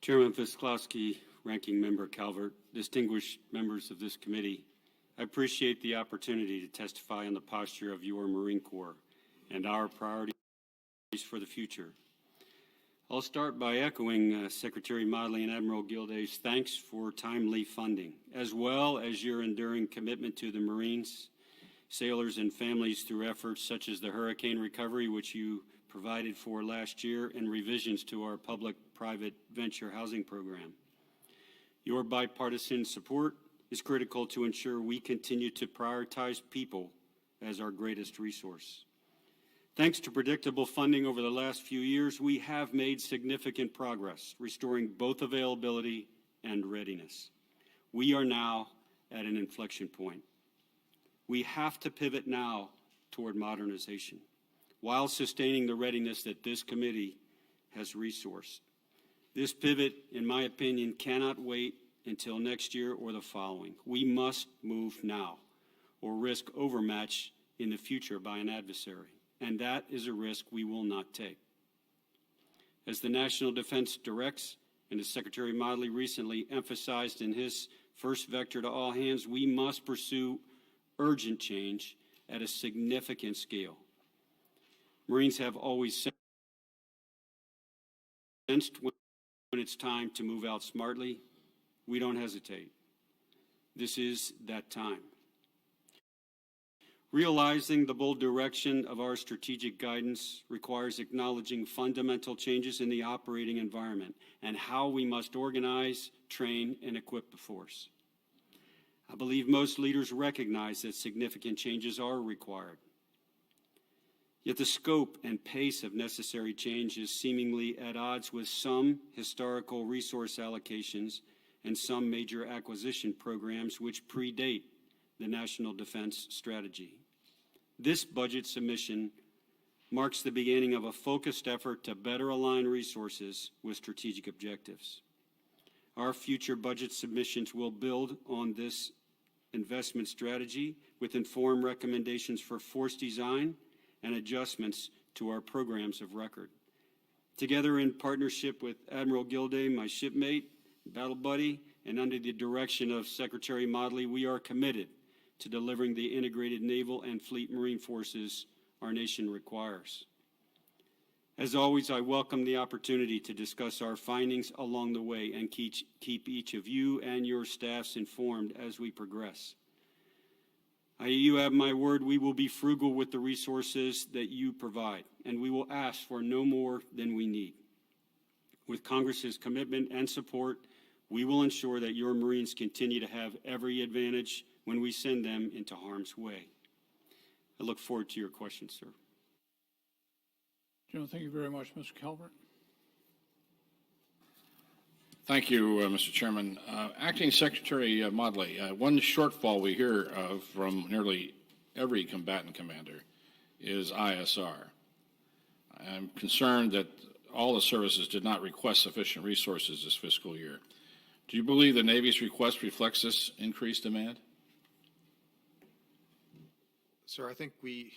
Chairman Visklowski, Ranking Member Calvert, distinguished members of this committee, I appreciate the opportunity to testify on the posture of your Marine Corps and our priorities for the future. I'll start by echoing Secretary Modly and Admiral Gilday's thanks for timely funding, as well as your enduring commitment to the Marines, sailors, and families through efforts such as the hurricane recovery, which you provided for last year, and revisions to our public-private venture housing program. Your bipartisan support is critical to ensure we continue to prioritize people as our greatest resource. Thanks to predictable funding over the last few years, we have made significant progress, restoring both availability and readiness. We are now at an inflection point. We have to pivot now toward modernization, while sustaining the readiness that this committee has resourced. This pivot, in my opinion, cannot wait until next year or the following. We must move now, or risk overmatch in the future by an adversary. And that is a risk we will not take. As the National Defense directs, and as Secretary Modly recently emphasized in his first vector to all hands, we must pursue urgent change at a significant scale. Marines have always sensed when it's time to move out smartly. We don't hesitate. This is that time. Realizing the bold direction of our strategic guidance requires acknowledging fundamental changes in the operating environment and how we must organize, train, and equip the force. I believe most leaders recognize that significant changes are required. Yet the scope and pace of necessary change is seemingly at odds with some historical resource allocations and some major acquisition programs which predate the National Defense Strategy. This budget submission marks the beginning of a focused effort to better align resources with strategic objectives. Our future budget submissions will build on this investment strategy with informed recommendations for force design and adjustments to our programs of record. Together in partnership with Admiral Gilday, my shipmate, battle buddy, and under the direction of Secretary Modly, we are committed to delivering the integrated naval and fleet marine forces our nation requires. As always, I welcome the opportunity to discuss our findings along the way and keep each of you and your staffs informed as we progress. You have my word, we will be frugal with the resources that you provide, and we will ask for no more than we need. With Congress's commitment and support, we will ensure that your Marines continue to have every advantage when we send them into harm's way. I look forward to your questions, sir. General, thank you very much. Mr. Calvert. Thank you, Mr. Chairman. Acting Secretary Modly, one shortfall we hear of from nearly every combatant commander is ISR. I'm concerned that all the services did not request sufficient resources this fiscal year. Do you believe the Navy's request reflects this increased demand? Sir, I think we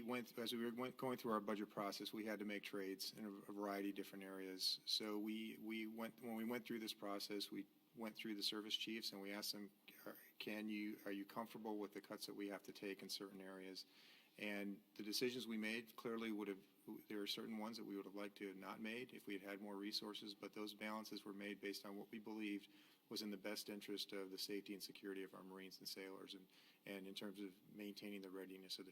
went, as we were going through our budget process, we had to make trades in a variety of different areas. So when we went through this process, we went through the service chiefs and we asked them, are you comfortable with the cuts that we have to take in certain areas? And the decisions we made clearly there are certain ones that we would have liked to have not made if we had had more resources, but those balances were made based on what we believed was in the best interest of the safety and security of our Marines and sailors, and in terms of maintaining the readiness of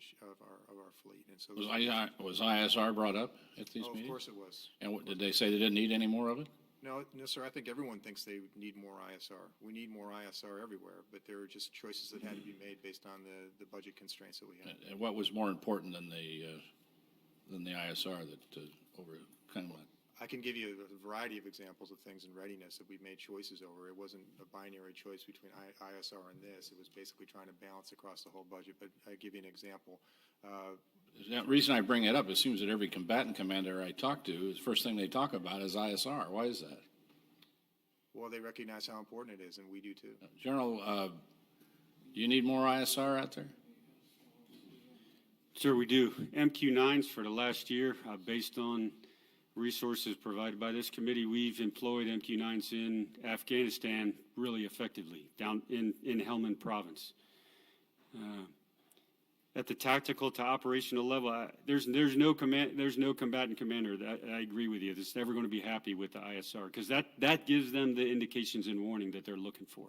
our fleet. And so was ISR brought up at these meetings? Of course it was. And did they say they didn't need any more of it? No, sir. I think everyone thinks they need more ISR. We need more ISR everywhere, but there were just choices that had to be made based on the budget constraints that we had. And what was more important than the ISR that overcome that? I can give you a variety of examples of things in readiness that we've made choices over. It wasn't a binary choice between ISR and this. It was basically trying to balance across the whole budget. But I'll give you an example. The reason I bring it up, it seems that every combatant commander I talk to, the first thing they talk about is ISR. Why is that? Well, they recognize how important it is, and we do too. General, do you need more ISR out there? Sir, we do. MQ-9s for the last year, based on resources provided by this committee, we've employed MQ-9s in Afghanistan really effectively down in Helmand province. At the tactical to operational level, there's no combatant commander that I agree with you that's never going to be happy with the ISR, because that gives them the indications and warning that they're looking for.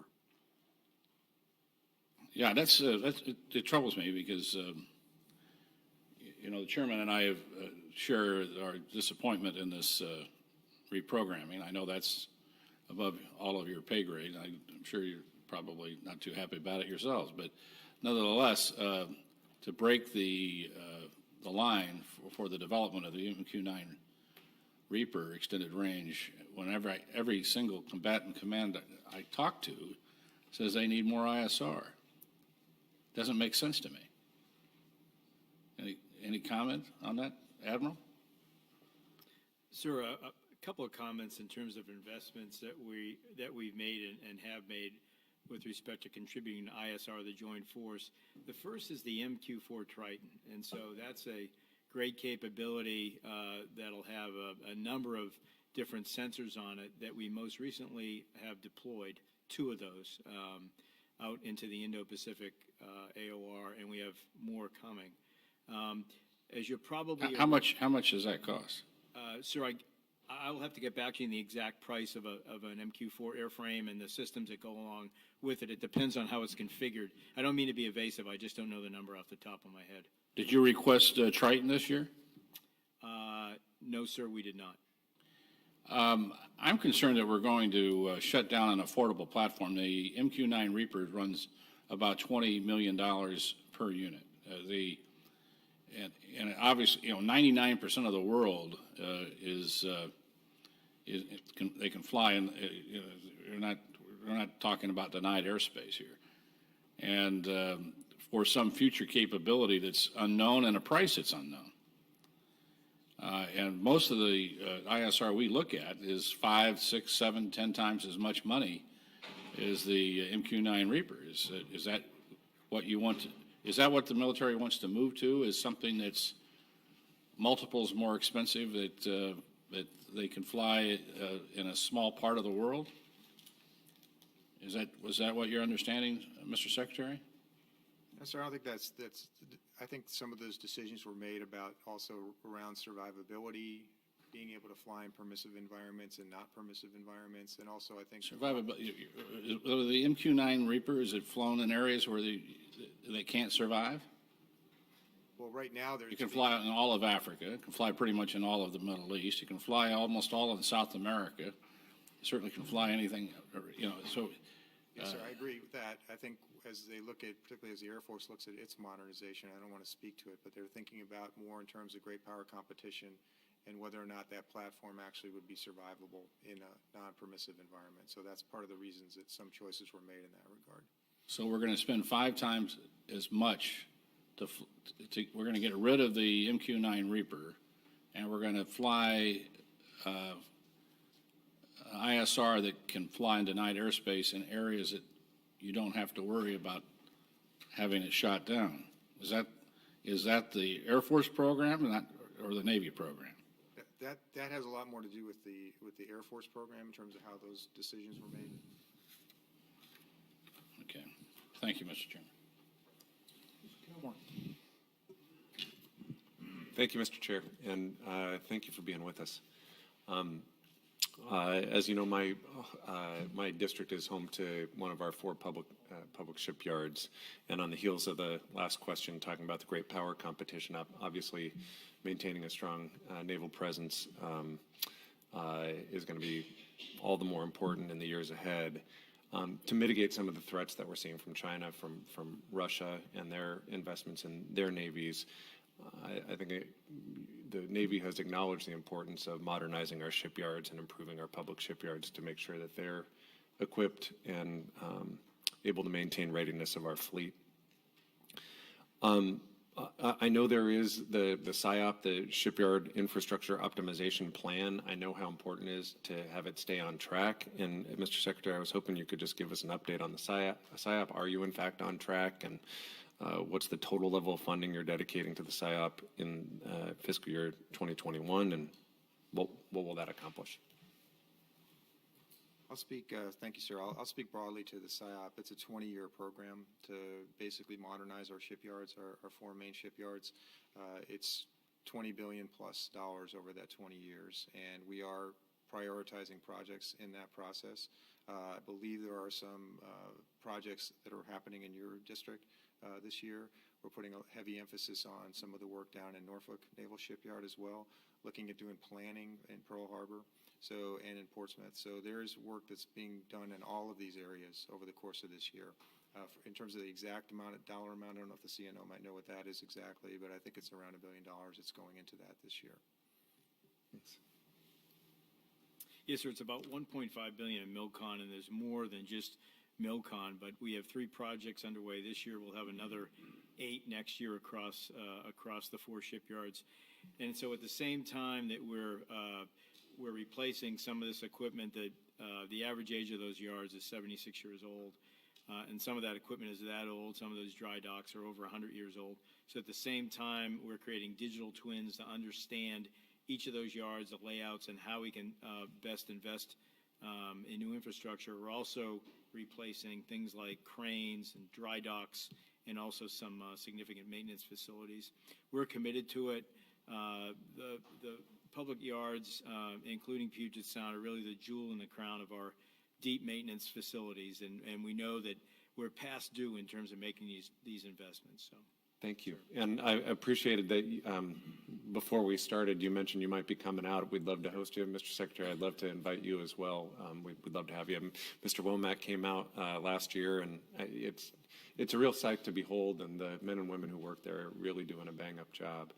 Yeah, it troubles me because, the chairman and I have share our disappointment in this reprogramming. I know that's above all of your pay grade. I'm sure you're probably not too happy about it yourselves, but nevertheless, to break the line for the development of the MQ-9 Reaper extended range, whenever every single combatant command I talk to says they need more ISR. Doesn't make sense to me. Any comment on that, Admiral? Sir, a couple of comments in terms of investments that we've made and have made with respect to contributing to ISR, the joint force. The first is the MQ-4 Triton, and so that's a great capability that'll have a number of different sensors on it that we most recently have deployed, 2 of those, out into the Indo-Pacific AOR, and we have more coming. As you're probably how much does that cost? Sir, I'll have to get back to you on the exact price of an MQ-4 airframe and the systems that go along with it. It depends on how it's configured. I don't mean to be evasive. I just don't know the number off the top of my head. Did you request Triton this year? No, sir, we did not. I'm concerned that we're going to shut down an affordable platform. The MQ-9 Reaper runs about $20 million per unit. And obviously, 99% of the world they can fly, and we're not talking about denied airspace here. And for some future capability that's unknown and a price that's unknown. And most of the ISR we look at is 5, 6, 7, 10 times as much money as the MQ-9 Reaper. Is that what you want to? Is that what the military wants to move to? Is something that's multiples more expensive that they can fly in a small part of the world? Was that what you're understanding, Mr. Secretary? No, sir, I don't think that's. I think some of those decisions were made about also around survivability, being able to fly in permissive environments and not permissive environments, and also I think survivability. The MQ-9 Reaper, is it flown in areas where they can't survive? Well, right now there's. You can fly in all of Africa. You can fly pretty much in all of the Middle East. You can fly almost all of South America. You certainly can fly anything, so. Yes, sir, I agree with that. I think as they look at, particularly as the Air Force looks at its modernization, I don't want to speak to it, but they're thinking about more in terms of great power competition and whether or not that platform actually would be survivable in a non-permissive environment. So that's part of the reasons that some choices were made in that regard. So we're going to spend 5 times as much we're going to get rid of the MQ-9 Reaper, and we're going to fly ISR that can fly in denied airspace in areas that you don't have to worry about having it shot down. Is that the Air Force program or the Navy program? That has a lot more to do with the Air Force program in terms of how those decisions were made. Okay. Thank you, Mr. Chairman. Thank you, Mr. Chair, and thank you for being with us. As you know, my district is home to one of our 4 public shipyards, and on the heels of the last question talking about the great power competition, obviously maintaining a strong naval presence is going to be all the more important in the years ahead to mitigate some of the threats that we're seeing from China, from Russia, and their investments in their navies. I think the Navy has acknowledged the importance of modernizing our shipyards and improving our public shipyards to make sure that they're equipped and able to maintain readiness of our fleet. I know there is the SIOP, the Shipyard Infrastructure Optimization Plan. I know how important it is to have it stay on track. And Mr. Secretary, I was hoping you could just give us an update on the SIOP. Are you in fact on track? And what's the total level of funding you're dedicating to the SIOP in fiscal year 2021? And what will that accomplish? I'll speak, thank you, sir. I'll speak broadly to the SIOP. It's a 20-year program to basically modernize our shipyards, our four main shipyards. It's $20 billion plus over that 20 years, and we are prioritizing projects in that process. I believe there are some projects that are happening in your district this year. We're putting a heavy emphasis on some of the work down in Norfolk Naval Shipyard as well, looking at doing planning in Pearl Harbor and in Portsmouth. So there's work that's being done in all of these areas over the course of this year. In terms of the exact dollar amount, I don't know if the CNO might know what that is exactly, but I think it's around $1 billion that's going into that this year. Thanks. Yes, sir. It's about 1.5 billion in MILCON, and there's more than just MILCON. But we have 3 projects underway this year. We'll have another 8 next year across the 4 shipyards. And so at the same time that we're replacing some of this equipment, that the average age of those yards is 76 years old. And some of that equipment is that old. Some of those dry docks are over 100 years old. So at the same time, we're creating digital twins to understand each of those yards, the layouts, and how we can best invest in new infrastructure. We're also replacing things like cranes and dry docks, and also some significant maintenance facilities. We're committed to it. The public yards, including Puget Sound, are really the jewel in the crown of our deep maintenance facilities, and we know that we're past due in terms of making these investments. So. Thank you. And I appreciated that before we started, you mentioned you might be coming out. We'd love to host you, Mr. Secretary. I'd love to invite you as well. We'd love to have you. Mr. Womack came out last year, and it's a real sight to behold, and the men and women who work there are really doing a bang-up job.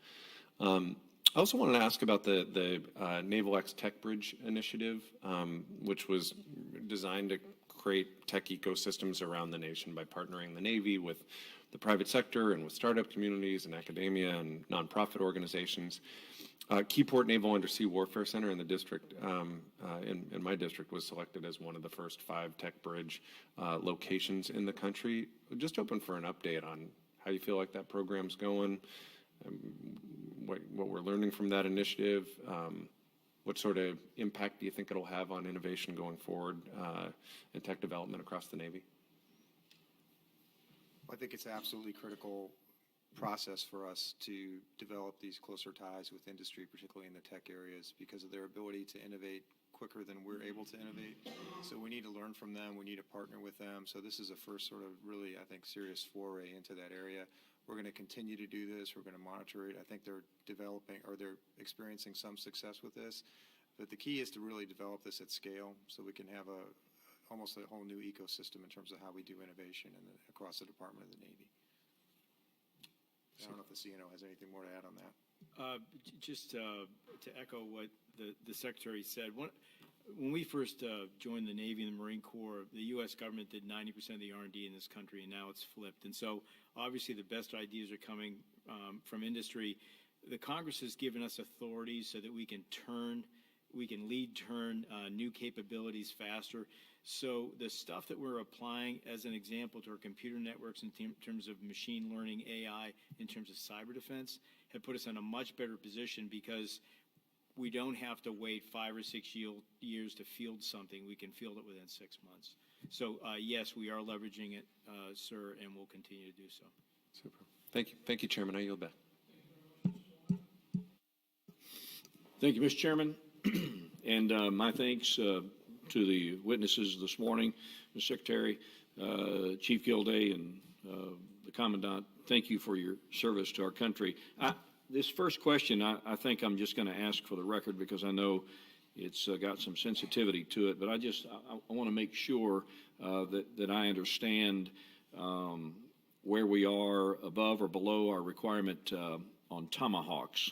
I also wanted to ask about the Naval X Tech Bridge initiative, which was designed to create tech ecosystems around the nation by partnering the Navy with the private sector and with startup communities and academia and nonprofit organizations. Keyport Naval Undersea Warfare Center in the district, in my district, was selected as one of the first 5 tech bridge locations in the country. Just open for an update on how you feel like that program's going, what we're learning from that initiative, what sort of impact do you think it'll have on innovation going forward and tech development across the Navy? I think it's absolutely critical process for us to develop these closer ties with industry, particularly in the tech areas, because of their ability to innovate quicker than we're able to innovate. So we need to learn from them. We need to partner with them. So this is a first sort of really, I think, serious foray into that area. We're going to continue to do this. We're going to monitor it. I think they're developing, or they're experiencing some success with this. But the key is to really develop this at scale so we can have almost a whole new ecosystem in terms of how we do innovation across the Department of the Navy. I don't know if the CNO has anything more to add on that. Just to echo what the Secretary said, when we first joined the Navy and the Marine Corps, the U.S. government did 90% of the R&D in this country, and now it's flipped. And so obviously the best ideas are coming from industry. The Congress has given us authority so that we can lead turn new capabilities faster. So the stuff that we're applying as an example to our computer networks in terms of machine learning, AI, in terms of cyber defense, have put us in a much better position because we don't have to wait 5 or 6 years to field something. We can field it within 6 months. So yes, we are leveraging it, sir, and we'll continue to do so. Super. Thank you. Thank you, Chairman. I yield back. Thank you, Mr. Chairman. And my thanks to the witnesses this morning, Mr. Secretary, Chief Gilday, and the Commandant. Thank you for your service to our country. This first question, I think I'm just going to ask for the record because I know it's got some sensitivity to it, but I want to make sure that I understand where we are above or below our requirement on Tomahawks.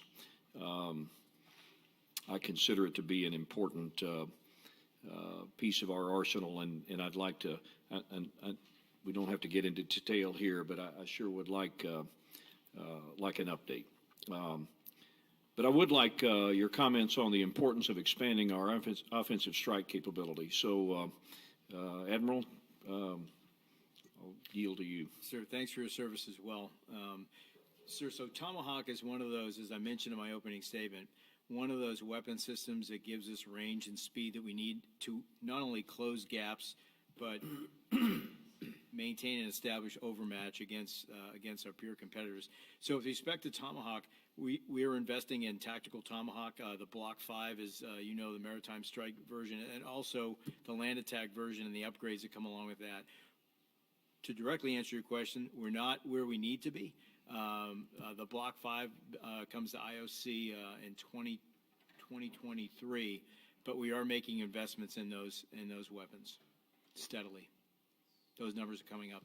I consider it to be an important piece of our arsenal, and I'd like to, we don't have to get into detail here, but I sure would like an update. But I would like your comments on the importance of expanding our offensive strike capability. So, Admiral, I'll yield to you. Sir, thanks for your service as well. Sir, so Tomahawk is one of those, as I mentioned in my opening statement, one of those weapon systems that gives us range and speed that we need to not only close gaps, but maintain and establish overmatch against our peer competitors. So with respect to Tomahawk, we are investing in tactical Tomahawk. The Block 5 is, the maritime strike version, and also the land attack version and the upgrades that come along with that. To directly answer your question, we're not where we need to be. The Block 5 comes to IOC in 2023, but we are making investments in those weapons steadily. Those numbers are coming up.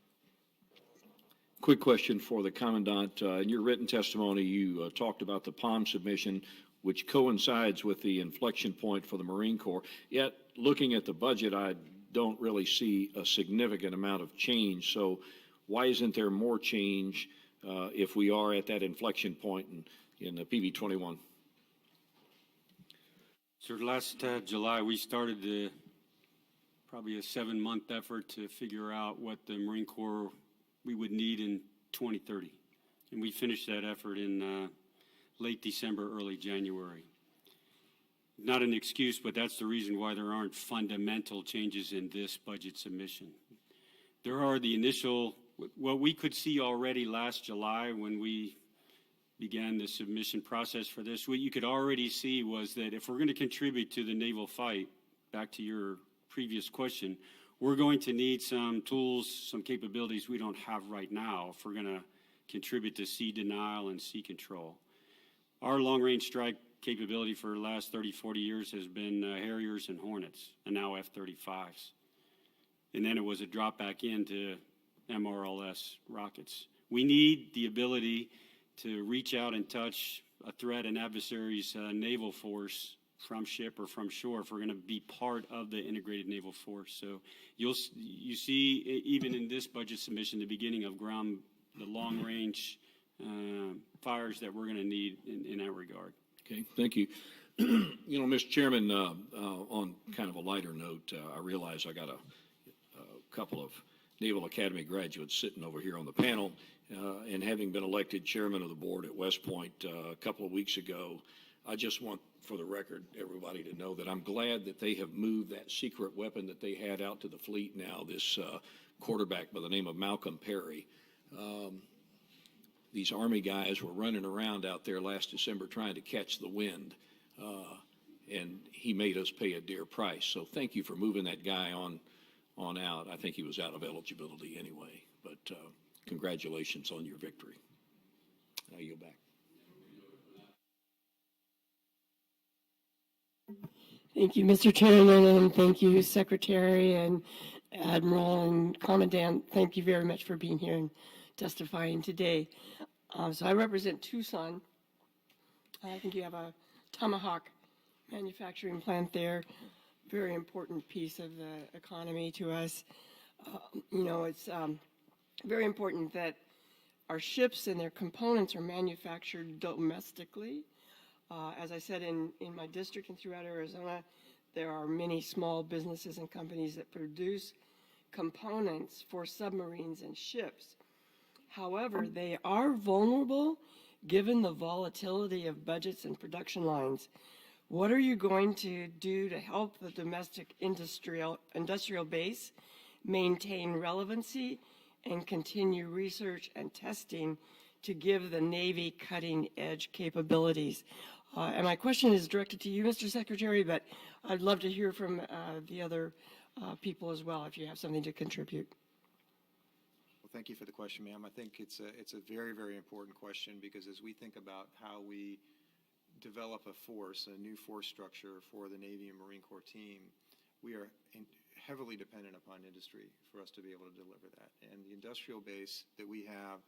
Quick question for the Commandant. In your written testimony, you talked about the POM submission, which coincides with the inflection point for the Marine Corps. Yet, looking at the budget, I don't really see a significant amount of change. So why isn't there more change if we are at that inflection point in the PV21? So last July, we started probably a 7-month effort to figure out what the Marine Corps we would need in 2030. And we finished that effort in late December, early January. Not an excuse, but that's the reason why there aren't fundamental changes in this budget submission. There are the initial, what we could see already last July when we began the submission process for this, what you could already see was that if we're going to contribute to the naval fight, back to your previous question, we're going to need some tools, some capabilities we don't have right now if we're going to contribute to sea denial and sea control. Our long-range strike capability for the last 30, 40 years has been Harriers and Hornets, and now F-35s. And then it was a drop back into MRLS rockets. We need the ability to reach out and touch a threat, an adversary's naval force from ship or from shore if we're going to be part of the integrated naval force. So you see, even in this budget submission, the beginning of the long-range fires that we're going to need in that regard. Okay, thank you. Mr. Chairman, on kind of a lighter note, I realize I got a couple of Naval Academy graduates sitting over here on the panel, and having been elected chairman of the board at West Point a couple of weeks ago, I just want, for the record, everybody to know that I'm glad that they have moved that secret weapon that they had out to the fleet now, this quarterback by the name of Malcolm Perry. These Army guys were running around out there last December trying to catch the wind, and he made us pay a dear price. So thank you for moving that guy on out. I think he was out of eligibility anyway, but congratulations on your victory. Now you go back. Thank you, Mr. Chairman, and thank you, Secretary and Admiral and Commandant. Thank you very much for being here and testifying today. So I represent Tucson. I think you have a Tomahawk manufacturing plant there. Very important piece of the economy to us. It's very important that our ships and their components are manufactured domestically. As I said, in my district and throughout Arizona, there are many small businesses and companies that produce components for submarines and ships. However, they are vulnerable given the volatility of budgets and production lines. What are you going to do to help the domestic industrial base maintain relevancy and continue research and testing to give the Navy cutting-edge capabilities? And my question is directed to you, Mr. Secretary, but I'd love to hear from the other people as well if you have something to contribute. Well, thank you for the question, ma'am. I think it's a very, very important question because as we think about how we develop a new force structure for the Navy and Marine Corps team, we are heavily dependent upon industry for us to be able to deliver that. And the industrial base that we have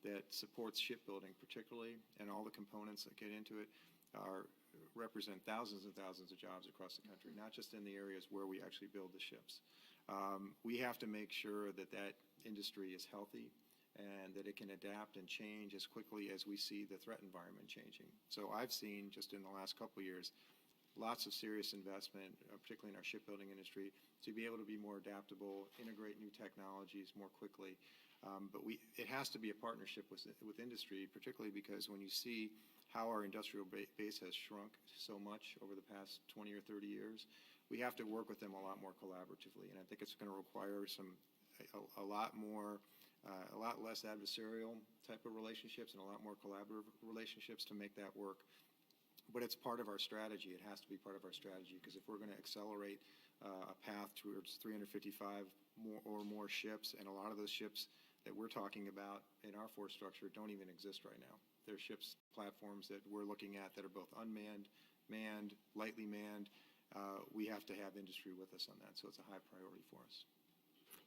that supports shipbuilding particularly, and all the components that get into it, represent thousands and thousands of jobs across the country, not just in the areas where we actually build the ships. We have to make sure that that industry is healthy and that it can adapt and change as quickly as we see the threat environment changing. So I've seen just in the last couple of years lots of serious investment, particularly in our shipbuilding industry, to be able to be more adaptable, integrate new technologies more quickly. But it has to be a partnership with industry, particularly because when you see how our industrial base has shrunk so much over the past 20 or 30 years. We have to work with them a lot more collaboratively, and I think it's going to require a lot less adversarial type of relationships and a lot more collaborative relationships to make that work. But it's part of our strategy. It has to be part of our strategy, because if we're going to accelerate a path towards 355 or more ships, and a lot of those ships that we're talking about in our force structure don't even exist right now. They're ships, platforms that we're looking at that are both unmanned, manned, lightly manned. We have to have industry with us on that, so it's a high priority for us.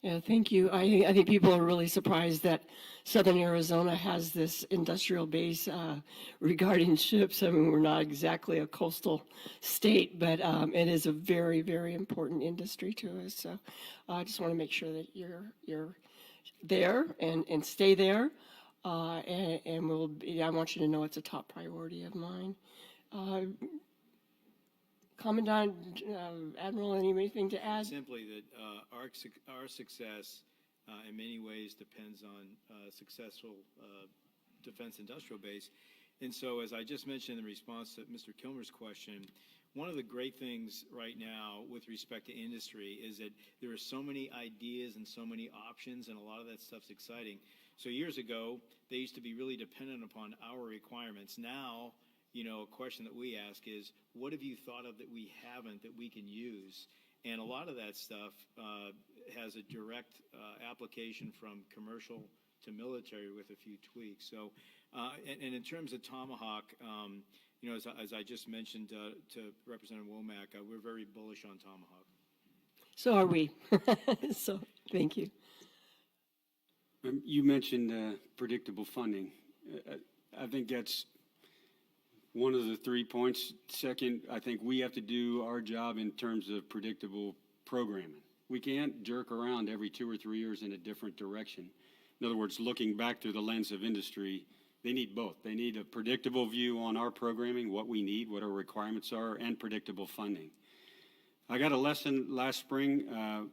Yeah, thank you. I think people are really surprised that Southern Arizona has this industrial base regarding ships. I mean, we're not exactly a coastal state, but it is a very, very important industry to us. So I just want to make sure that you're there and stay there. And I want you to know it's a top priority of mine. Commandant, Admiral, anything to add? Simply that our success in many ways depends on successful defense industrial base. And so, as I just mentioned in response to Mr. Kilmer's question, one of the great things right now with respect to industry is that there are so many ideas and so many options, and a lot of that stuff's exciting. So years ago, they used to be really dependent upon our requirements. Now, a question that we ask is, what have you thought of that we haven't that we can use? And a lot of that stuff has a direct application from commercial to military with a few tweaks. So, and in terms of Tomahawk, as I just mentioned to Representative Womack, we're very bullish on Tomahawk. So are we. So thank you. You mentioned predictable funding. I think that's one of the 3 points. Second, I think we have to do our job in terms of predictable programming. We can't jerk around every 2 or 3 years in a different direction. In other words, looking back through the lens of industry, they need both. They need a predictable view on our programming, what we need, what our requirements are, and predictable funding. I got a lesson last spring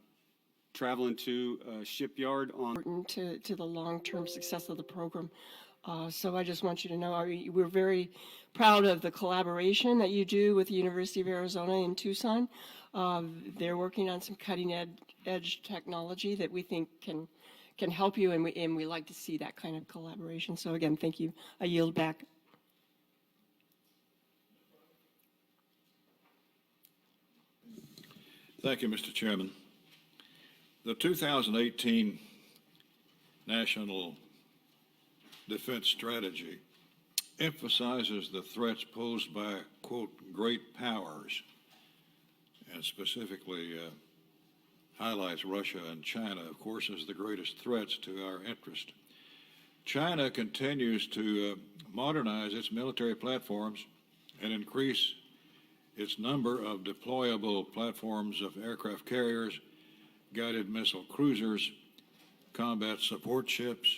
traveling to a shipyard on... Important to the long-term success of the program. So I just want you to know we're very proud of the collaboration that you do with the University of Arizona in Tucson. They're working on some cutting-edge technology that we think can help you, and we like to see that kind of collaboration. So again, thank you. I yield back. Thank you, Mr. Chairman. The 2018 National Defense Strategy emphasizes the threats posed by, quote, great powers, and specifically highlights Russia and China, of course, as the greatest threats to our interest. China continues to modernize its military platforms and increase its number of deployable platforms of aircraft carriers, guided missile cruisers, combat support ships,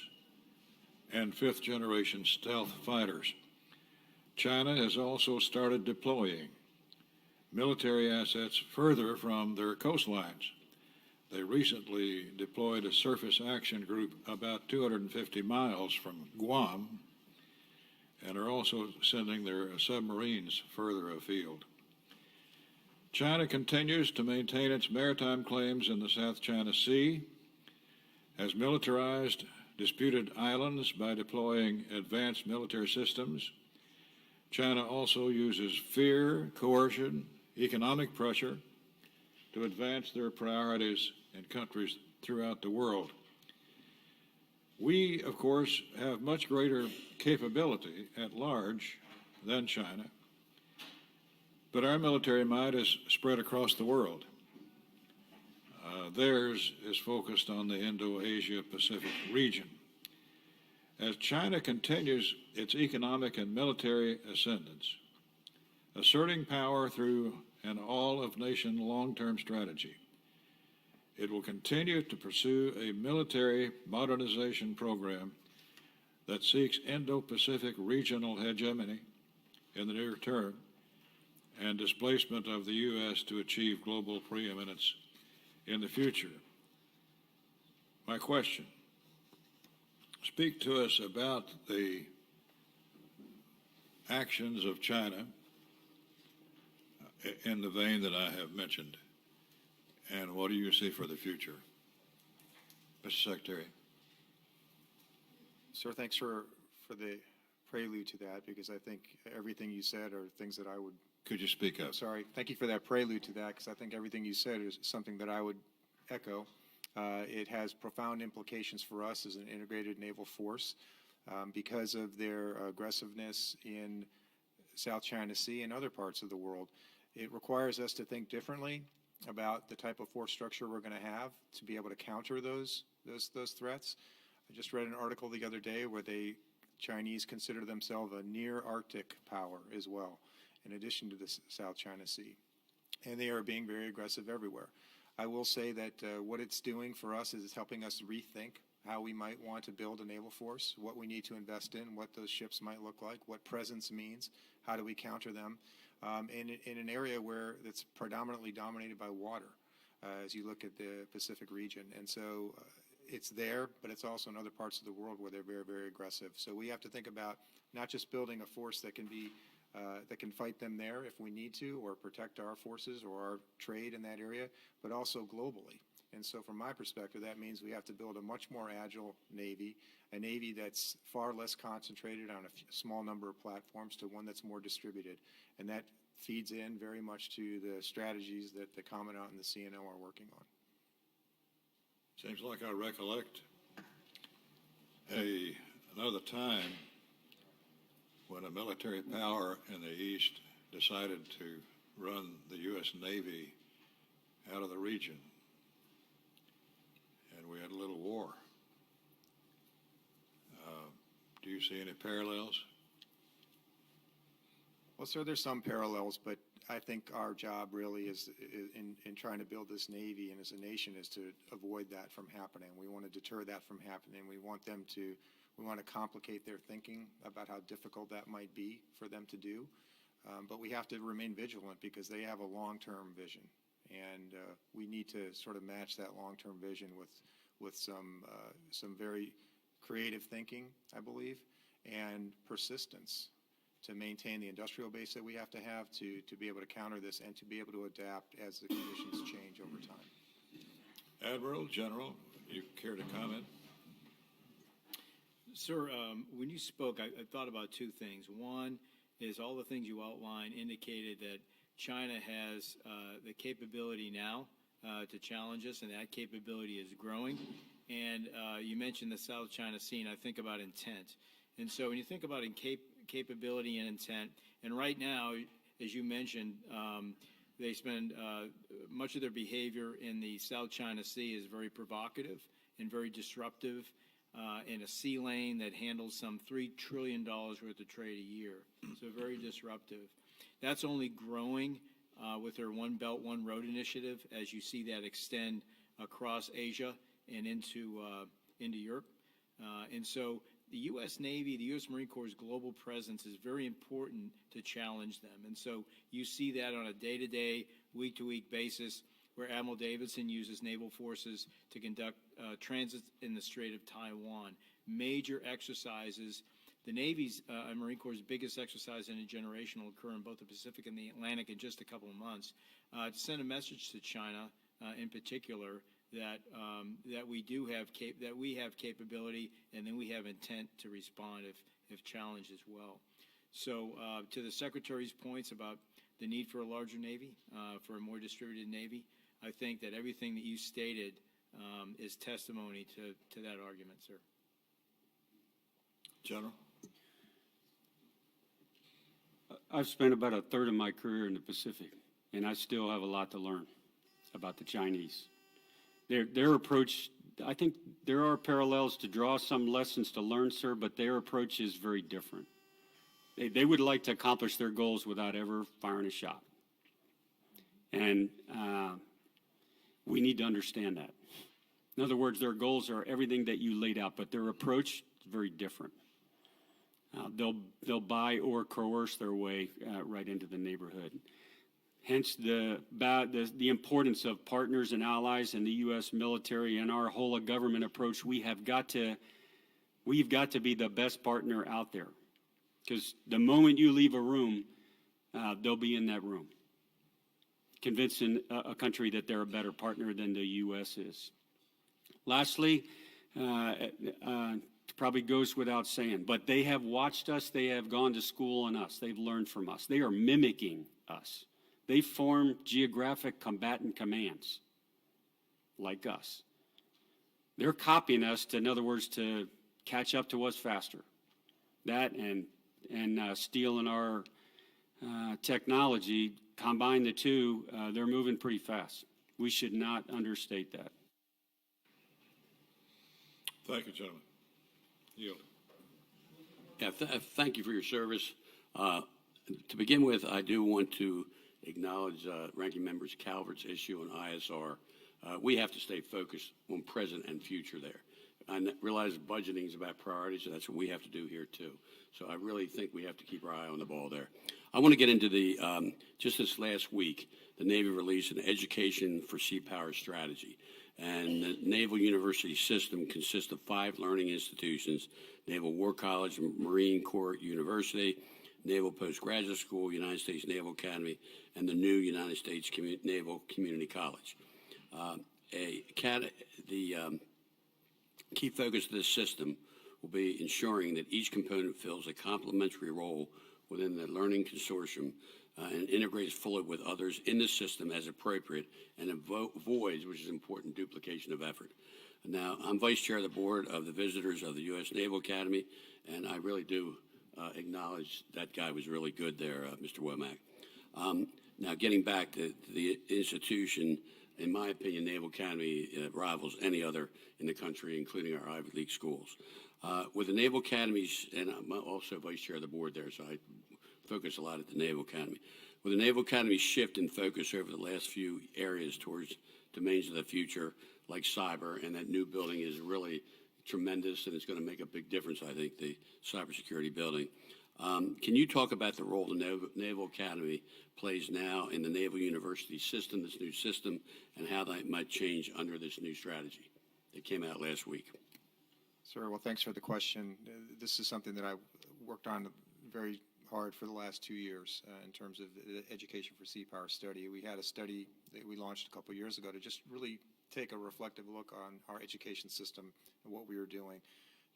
and fifth-generation stealth fighters. China has also started deploying military assets further from their coastlines. They recently deployed a surface action group about 250 miles from Guam and are also sending their submarines further afield. China continues to maintain its maritime claims in the South China Sea, has militarized disputed islands by deploying advanced military systems. China also uses fear, coercion, economic pressure to advance their priorities in countries throughout the world. We, of course, have much greater capability at large than China, but our military might is spread across the world. Theirs is focused on the Indo-Asia-Pacific region. As China continues its economic and military ascendance, asserting power through an all-of-nation long-term strategy, it will continue to pursue a military modernization program that seeks Indo-Pacific regional hegemony in the near term and displacement of the U.S. to achieve global preeminence in the future. My question, speak to us about the actions of China in the vein that I have mentioned? And what do you see for the future? Mr. Secretary. Sir, thanks for the prelude to that, because I think everything you said are things that I would. Could you speak up? Sorry. Thank you for that prelude to that, because I think everything you said is something that I would echo. It has profound implications for us as an integrated naval force because of their aggressiveness in South China Sea and other parts of the world. It requires us to think differently about the type of force structure we're going to have to be able to counter those threats. I just read an article the other day where Chinese consider themselves a near Arctic power as well, in addition to the South China Sea. And they are being very aggressive everywhere. I will say that what it's doing for us is it's helping us rethink how we might want to build a naval force, what we need to invest in, what those ships might look like, what presence means, how do we counter them, in an area where it's predominantly dominated by water, as you look at the Pacific region. And so it's there, but it's also in other parts of the world where they're very, very aggressive. So we have to think about not just building a force that can be that can fight them there if we need to, or protect our forces or our trade in that area, but also globally. And so from my perspective, that means we have to build a much more agile Navy, a Navy that's far less concentrated on a small number of platforms to one that's more distributed. And that feeds in very much to the strategies that the Commandant and the CNO are working on. Seems like I recollect another time when a military power in the East decided to run the U.S. Navy out of the region, and we had a little war. Do you see any parallels? Well, sir, there's some parallels, but I think our job really is in trying to build this Navy and as a nation is to avoid that from happening. We want to deter that from happening. We want to complicate their thinking about how difficult that might be for them to do. But we have to remain vigilant because they have a long-term vision. And we need to sort of match that long-term vision with some very creative thinking, I believe, and persistence to maintain the industrial base that we have to be able to counter this and to be able to adapt as the conditions change over time. Admiral, General, you care to comment? Sir, when you spoke, I thought about two things. One is all the things you outlined indicated that China has the capability now to challenge us, and that capability is growing. And you mentioned the South China Sea, and I think about intent. And so when you think about capability and intent, and right now, as you mentioned, they spend much of their behavior in the South China Sea is very provocative and very disruptive in a sea lane that handles some $3 trillion worth of trade a year. So very disruptive. That's only growing with their One Belt, One Road initiative as you see that extend across Asia and into Europe. And so the U.S. Navy, the U.S. Marine Corps' global presence is very important to challenge them. And so you see that on a day-to-day, week-to-week basis where Admiral Davidson uses naval forces to conduct transits in the Strait of Taiwan. Major exercises. The Navy's and Marine Corps' biggest exercise in a generation will occur in both the Pacific and the Atlantic in just a couple of months to send a message to China in particular that we have capability and then we have intent to respond if challenged as well. So to the Secretary's points about the need for a larger Navy, for a more distributed Navy, I think that everything that you stated is testimony to that argument, sir. General? I've spent about a third of my career in the Pacific, and I still have a lot to learn about the Chinese. Their approach, I think there are parallels to draw, some lessons to learn, sir, but their approach is very different. They would like to accomplish their goals without ever firing a shot. And we need to understand that. In other words, their goals are everything that you laid out, but their approach is very different. They'll buy or coerce their way right into the neighborhood. Hence the importance of partners and allies in the U.S. military and our whole of government approach. We've got to be the best partner out there. Because the moment you leave a room, they'll be in that room, convincing a country that they're a better partner than the U.S. is. Lastly, probably goes without saying, but they have watched us. They have gone to school on us. They've learned from us. They are mimicking us. They form geographic combatant commands like us. They're copying us, in other words, to catch up to us faster. That and stealing our technology, combine the two, they're moving pretty fast. We should not understate that. Thank you, gentlemen. Yield. Yeah, thank you for your service. To begin with, I do want to acknowledge Ranking Member Calvert's issue on ISR. We have to stay focused on present and future there. I realize budgeting is about priorities, and that's what we have to do here too. So I really think we have to keep our eye on the ball there. I want to get into the, just this last week, the Navy released an Education for Sea Power strategy. And the Naval University system consists of 5 learning institutions: Naval War College, Marine Corps University, Naval Postgraduate School, United States Naval Academy, and the new United States Naval Community College. The key focus of this system will be ensuring that each component fills a complementary role within the learning consortium and integrates fully with others in the system as appropriate and avoids, which is important, duplication of effort. Now, I'm Vice Chair of the Board of the Visitors of the U.S. Naval Academy, and I really do acknowledge that guy was really good there, Mr. Womack. Now, getting back to the institution, in my opinion, Naval Academy rivals any other in the country, including our Ivy League schools. With the Naval Academies, and I'm also Vice Chair of the Board there, so I focus a lot at the Naval Academy. With the Naval Academy's shift in focus over the last few areas towards domains of the future, like cyber, and that new building is really tremendous, and it's going to make a big difference, I think, the cybersecurity building. Can you talk about the role the Naval Academy plays now in the Naval University system, this new system, and how that might change under this new strategy that came out last week? Sir, well, thanks for the question. This is something that I worked on very hard for the last 2 years in terms of the Education for Sea Power study. We had a study that we launched a couple years ago to just really take a reflective look on our education system and what we were doing.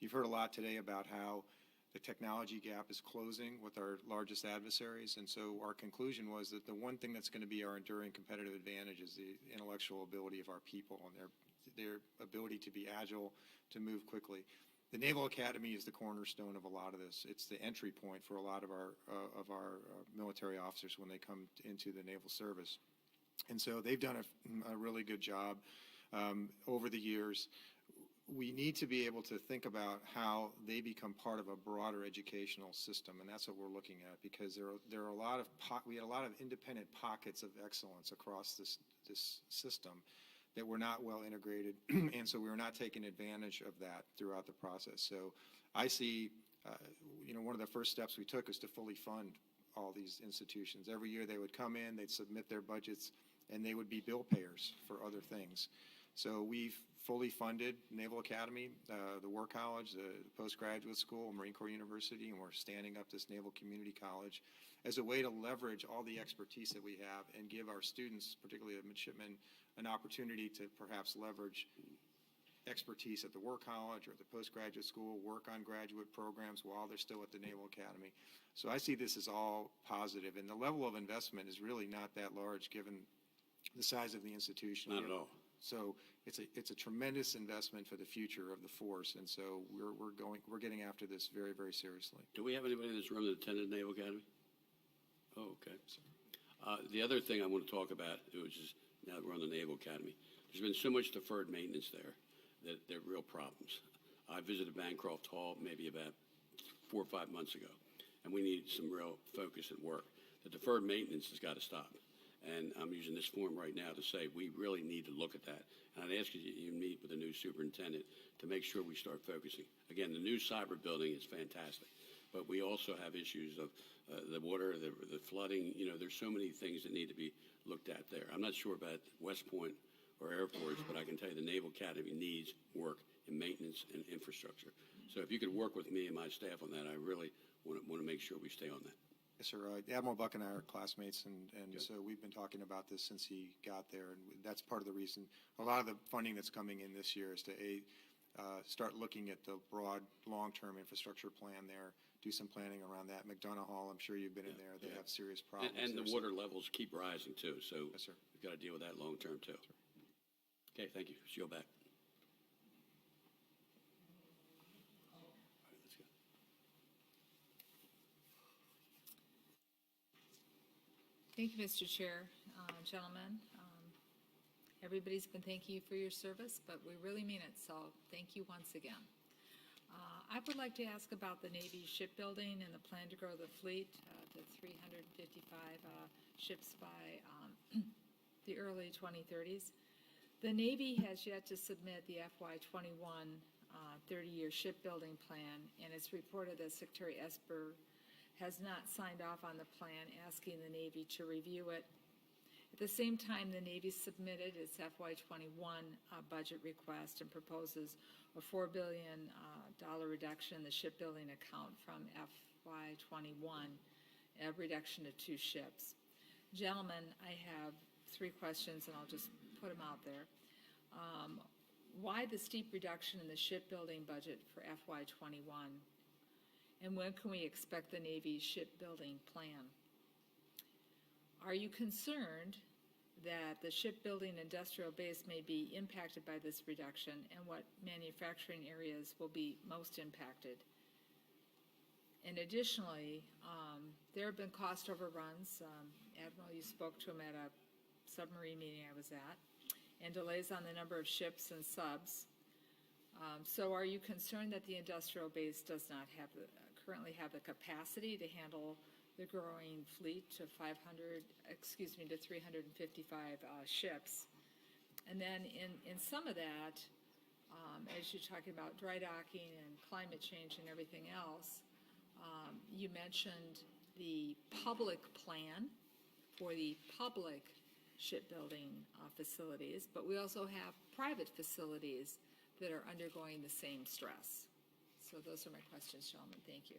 You've heard a lot today about how the technology gap is closing with our largest adversaries, and so our conclusion was that the one thing that's going to be our enduring competitive advantage is the intellectual ability of our people and their ability to be agile, to move quickly. The Naval Academy is the cornerstone of a lot of this. It's the entry point for a lot of our military officers when they come into the naval service. And so they've done a really good job over the years. We need to be able to think about how they become part of a broader educational system, and that's what we're looking at, because there are a lot of we had a lot of independent pockets of excellence across this system that were not well integrated, and so we were not taking advantage of that throughout the process. So I see, one of the first steps we took is to fully fund all these institutions. Every year they would come in, they'd submit their budgets, and they would be bill payers for other things. So we've fully funded Naval Academy, the War College, the Postgraduate School, Marine Corps University, and we're standing up this Naval Community College as a way to leverage all the expertise that we have and give our students, particularly the midshipmen, an opportunity to perhaps leverage expertise at the War College or at the Postgraduate School, work on graduate programs while they're still at the Naval Academy. So I see this as all positive, and the level of investment is really not that large given the size of the institution. Not at all. So it's a tremendous investment for the future of the force, and so we're getting after this very, very seriously. Do we have anybody in this room that attended Naval Academy? Oh, okay. The other thing I want to talk about, which is now that we're on the Naval Academy, there's been so much deferred maintenance there that there are real problems. I visited Bancroft Hall maybe about 4 or 5 months ago, and we need some real focus and work. The deferred maintenance has got to stop. And I'm using this forum right now to say we really need to look at that. And I'd ask you to meet with the new superintendent to make sure we start focusing. Again, the new cyber building is fantastic, but we also have issues of the water, the flooding. There's so many things that need to be looked at there. I'm not sure about West Point or Air Force, but I can tell you the Naval Academy needs work in maintenance and infrastructure. So if you could work with me and my staff on that, I really want to make sure we stay on that. Yes, sir. Admiral Buck and I are classmates, and so we've been talking about this since he got there, and that's part of the reason. A lot of the funding that's coming in this year is to start looking at the broad, long-term infrastructure plan there, do some planning around that. McDonough Hall, I'm sure you've been in there. They have serious problems. And there, the water levels keep rising too, so Yes, sir. we've got to deal with that long-term too. Okay, thank you. Shield back. All right, let's go. Thank you, Mr. Chair, gentlemen. Everybody's been thanking you for your service, but we really mean it, so thank you once again. I would like to ask about the Navy shipbuilding and the plan to grow the fleet to 355 ships by the early 2030s. The Navy has yet to submit the FY21 30-year shipbuilding plan, and it's reported that Secretary Esper has not signed off on the plan, asking the Navy to review it. At the same time, the Navy submitted its FY21 budget request and proposes a $4 billion reduction in the shipbuilding account from FY21, a reduction to 2 ships. Gentlemen, I have 3 questions, and I'll just put them out there. Why the steep reduction in the shipbuilding budget for FY21? And when can we expect the Navy's shipbuilding plan? Are you concerned that the shipbuilding industrial base may be impacted by this reduction, and what manufacturing areas will be most impacted? And additionally, there have been cost overruns. Admiral, you spoke to him at a submarine meeting I was at, and delays on the number of ships and subs. So are you concerned that the industrial base does not currently have the capacity to handle the growing fleet to 355 ships? And then in some of that, as you're talking about dry docking and climate change and everything else, you mentioned the public plan for the public shipbuilding facilities, but we also have private facilities that are undergoing the same stress. So those are my questions, gentlemen. Thank you.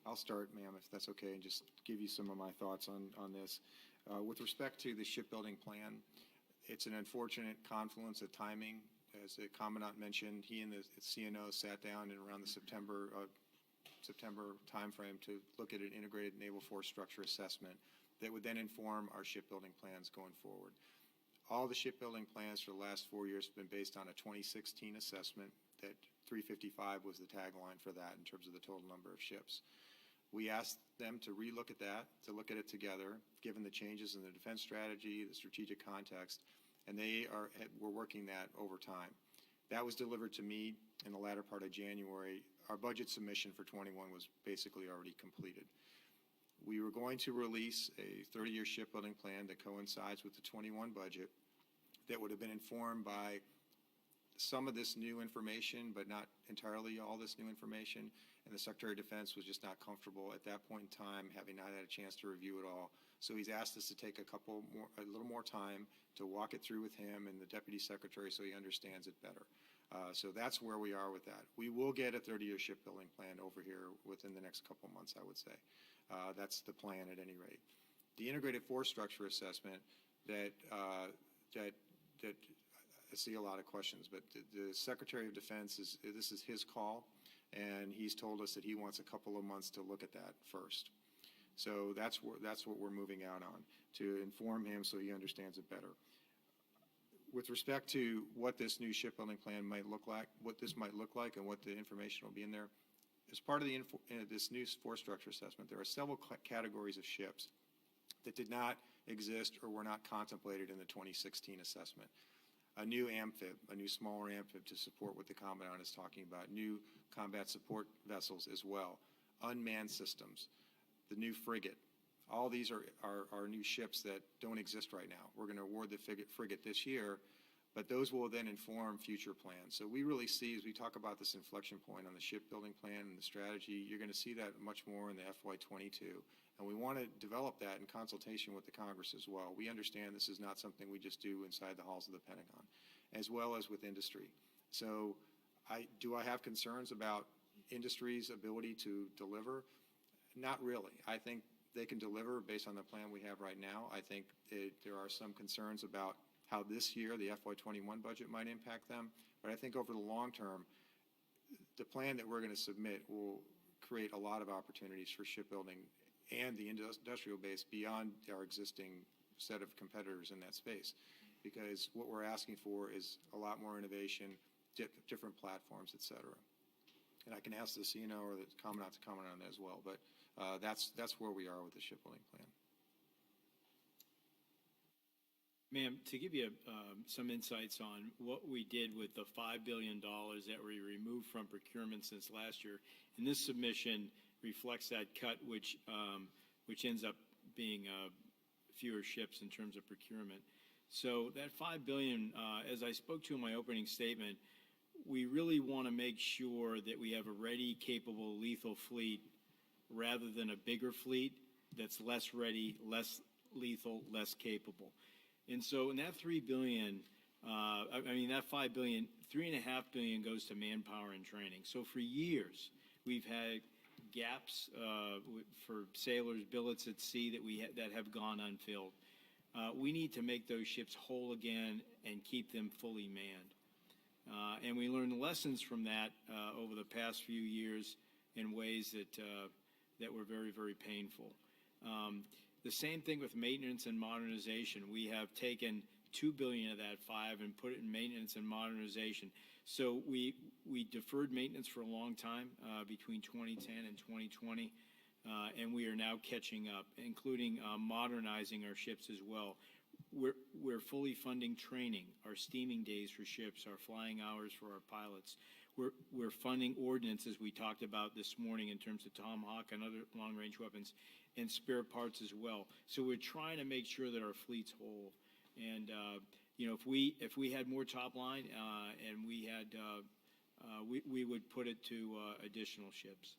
I'll start, ma'am, if that's okay, and just give you some of my thoughts on this. With respect to the shipbuilding plan, it's an unfortunate confluence of timing. As the Commandant mentioned, he and the CNO sat down in around the September timeframe to look at an integrated naval force structure assessment that would then inform our shipbuilding plans going forward. All the shipbuilding plans for the last 4 years have been based on a 2016 assessment that 355 was the tagline for that in terms of the total number of ships. We asked them to relook at that, to look at it together, given the changes in the defense strategy, the strategic context, and we're working that over time. That was delivered to me in the latter part of January. Our budget submission for 21 was basically already completed. We were going to release a 30-year shipbuilding plan that coincides with the 21 budget that would have been informed by some of this new information, but not entirely all this new information, and the Secretary of Defense was just not comfortable at that point in time, having not had a chance to review it all. So he's asked us to take a little more time to walk it through with him and the Deputy Secretary so he understands it better. So that's where we are with that. We will get a 30-year shipbuilding plan over here within the next couple months, I would say. That's the plan at any rate. The integrated force structure assessment that I see a lot of questions, but the Secretary of Defense this is his call, and he's told us that he wants a couple of months to look at that first. So that's what we're moving out on, to inform him so he understands it better. With respect to what this new shipbuilding plan might look like, and what the information will be in there, as part of this new force structure assessment, there are several categories of ships that did not exist or were not contemplated in the 2016 assessment. A new amphib, a new smaller amphib to support what the Commandant is talking about, new combat support vessels as well, unmanned systems, the new frigate. All these are new ships that don't exist right now. We're going to award the frigate this year, but those will then inform future plans. So we really see, as we talk about this inflection point on the shipbuilding plan and the strategy, you're going to see that much more in the FY22 And we want to develop that in consultation with the Congress as well. We understand this is not something we just do inside the halls of the Pentagon, as well as with industry. So do I have concerns about industry's ability to deliver? Not really. I think they can deliver based on the plan we have right now. I think there are some concerns about how this year, the FY21 budget, might impact them. But I think over the long term, the plan that we're going to submit will create a lot of opportunities for shipbuilding and the industrial base beyond our existing set of competitors in that space. Because what we're asking for is a lot more innovation, different platforms, et cetera. And I can ask the CNO or the Commandant to comment on that as well. But that's where we are with the shipbuilding plan. Ma'am, to give you some insights on what we did with the $5 billion that we removed from procurement since last year, and this submission reflects that cut, which ends up being fewer ships in terms of procurement. So that $5 billion, as I spoke to in my opening statement, we really want to make sure that we have a ready, capable, lethal fleet rather than a bigger fleet that's less ready, less lethal, less capable. And so in that $3 billion, that $5 billion, $3.5 billion goes to manpower and training. So for years, we've had gaps for sailors, billets at sea that have gone unfilled. We need to make those ships whole again and keep them fully manned. And we learned lessons from that over the past few years in ways that were very, very painful. The same thing with maintenance and modernization. We have taken $2 billion of that $5 and put it in maintenance and modernization. So we deferred maintenance for a long time, between 2010 and 2020, and we are now catching up, including modernizing our ships as well. We're fully funding training, our steaming days for ships, our flying hours for our pilots. We're funding ordnance, as we talked about this morning, in terms of Tomahawk and other long-range weapons, and spare parts as well. So we're trying to make sure that our fleet's whole. And if we had more top line, and we would put it to additional ships.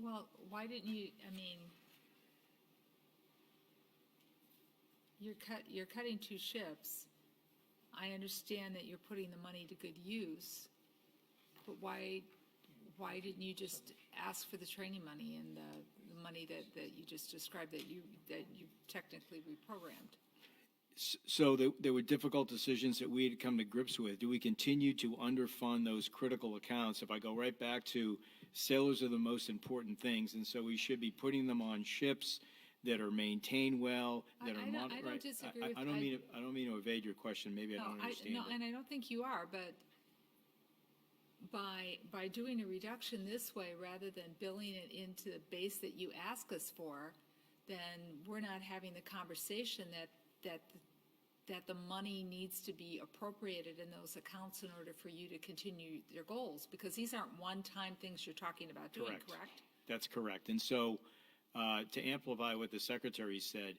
Well, why didn't you, you're cutting 2 ships. I understand that you're putting the money to good use, but why didn't you just ask for the training money and the money that you just described that you technically reprogrammed? So there were difficult decisions that we had to come to grips with. Do we continue to underfund those critical accounts? If I go right back to sailors are the most important things, and so we should be putting them on ships that are maintained well, that I don't disagree with. I don't mean to evade your question. Maybe I don't understand. And I don't think you are. But by doing a reduction this way, rather than billing it into the base that you ask us for, then we're not having the conversation that the money needs to be appropriated in those accounts in order for you to continue your goals, because these aren't one-time things you're talking about doing, correct? That's correct. And so to amplify what the Secretary said,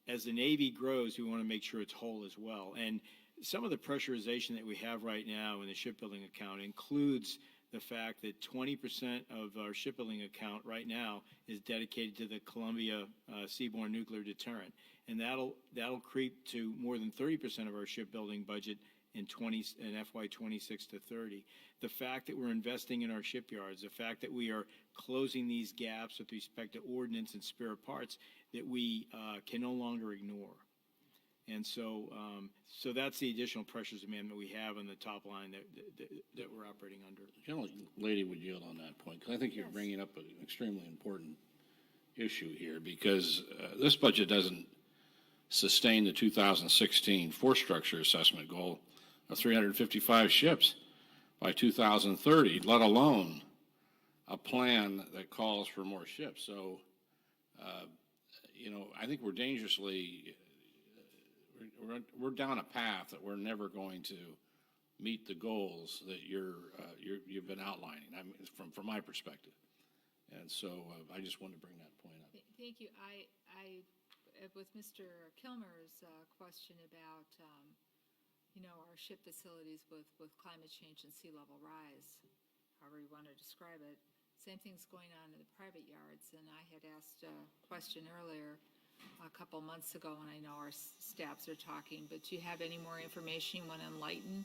as the Navy grows, we want to make sure it's whole as well. And some of the pressurization that we have right now in the shipbuilding account includes the fact that 20% of our shipbuilding account right now is dedicated to the Columbia seaborne nuclear deterrent. And that'll creep to more than 30% of our shipbuilding budget in FY 26 to 30. The fact that we're investing in our shipyards, the fact that we are closing these gaps with respect to ordnance and spare parts that we can no longer ignore. And so that's the additional pressures, ma'am, that we have on the top line that we're operating under. General Lady would yield on that point, because I think you're bringing up an extremely important issue here, because this budget doesn't sustain the 2016 force structure assessment goal of 355 ships by 2030, let alone a plan that calls for more ships. So, I think we're dangerously, we're down a path that we're never going to meet the goals that you've been outlining. I mean, from my perspective. And so I just wanted to bring that point up. Thank you. I with Mr. Kilmer's question about, our ship facilities with climate change and sea level rise, however you want to describe it, Same thing's going on in the private yards, and I had asked a question earlier a couple months ago, and I know our staffs are talking, but do you have any more information you want to enlighten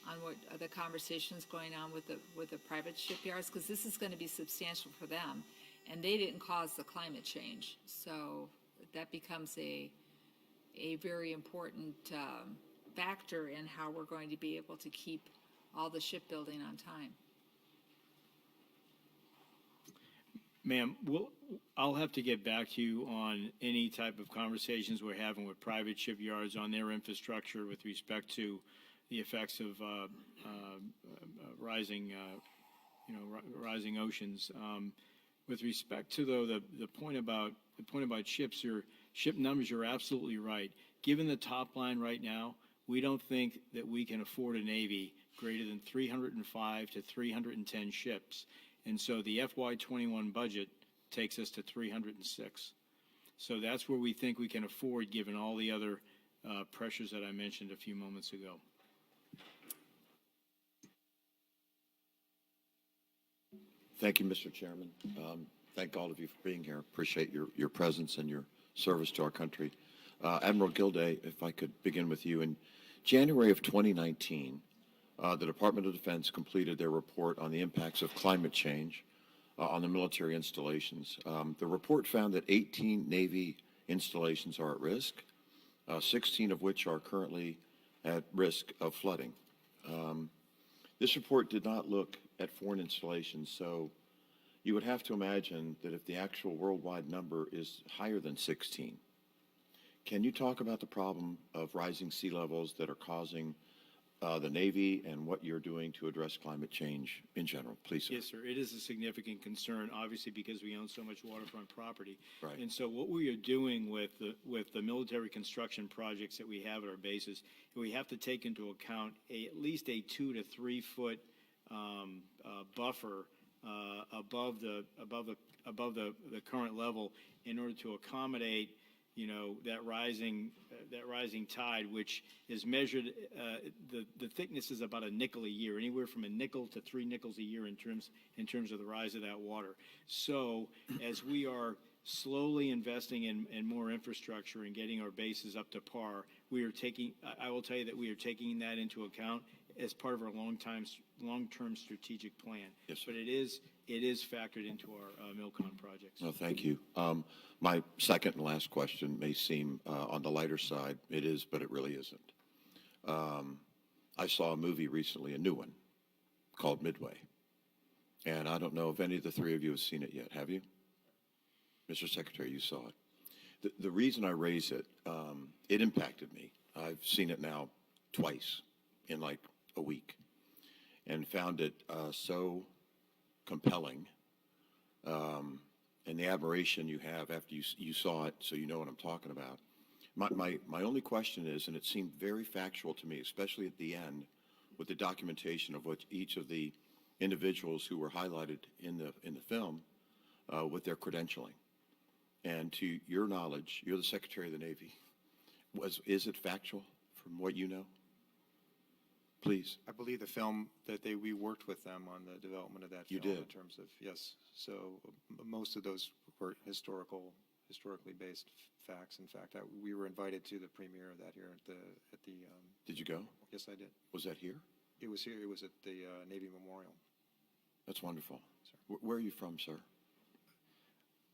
on what are the conversations going on with the private shipyards? Because this is going to be substantial for them, and they didn't cause the climate change. So that becomes a very important factor in how we're going to be able to keep all the shipbuilding on time. Ma'am, I'll have to get back to you on any type of conversations we're having with private shipyards on their infrastructure with respect to the effects of rising oceans. With respect to though the point about ships, your ship numbers, you're absolutely right. Given the top line right now, we don't think that we can afford a Navy greater than 305 to 310 ships. And so the FY21 budget takes us to 306. So that's where we think we can afford, given all the other pressures that I mentioned a few moments ago. Thank you, Mr. Chairman. Thank all of you for being here. Appreciate your presence and your service to our country. Admiral Gilday, if I could begin with you. In January of 2019, the Department of Defense completed their report on the impacts of climate change on the military installations. The report found that 18 Navy installations are at risk, 16 of which are currently at risk of flooding. This report did not look at foreign installations, so you would have to imagine that if the actual worldwide number is higher than 16, can you talk about the problem of rising sea levels that are causing the Navy and what you're doing to address climate change in general, please, sir? Yes, sir. It is a significant concern, obviously, because we own so much waterfront property. Right. And so what we are doing with the military construction projects that we have at our bases, we have to take into account at least a 2 to 3 foot buffer above the current level in order to accommodate that rising tide, which is measured, the thickness is about a nickel a year, anywhere from a nickel to 3 nickels a year in terms of the rise of that water. So as we are slowly investing in more infrastructure and getting our bases up to par, I will tell you that we are taking that into account as part of our long-term strategic plan. Yes, sir. But it is factored into our MILCON projects. No, thank you. My second and last question may seem on the lighter side. It is, but it really isn't. I saw a movie recently, a new one, called Midway. And I don't know if any of the three of you have seen it yet. Have you? Mr. Secretary, you saw it. The reason I raise it, it impacted me. I've seen it now twice in like a week and found it so compelling. And the admiration you have after you saw it, so you know what I'm talking about. My only question is, and it seemed very factual to me, especially at the end, with the documentation of what each of the individuals who were highlighted in the film, with their credentialing. And to your knowledge, you're the Secretary of the Navy. Is it factual from what you know? Please. I believe the film that we worked with them on the development of that You film did? in terms of, yes. So most of those were historically based facts. In fact, we were invited to the premiere of that here at the. Did you go? Yes, I did. Was that here? It was here. It was at the Navy Memorial. That's wonderful. Where are you from, sir?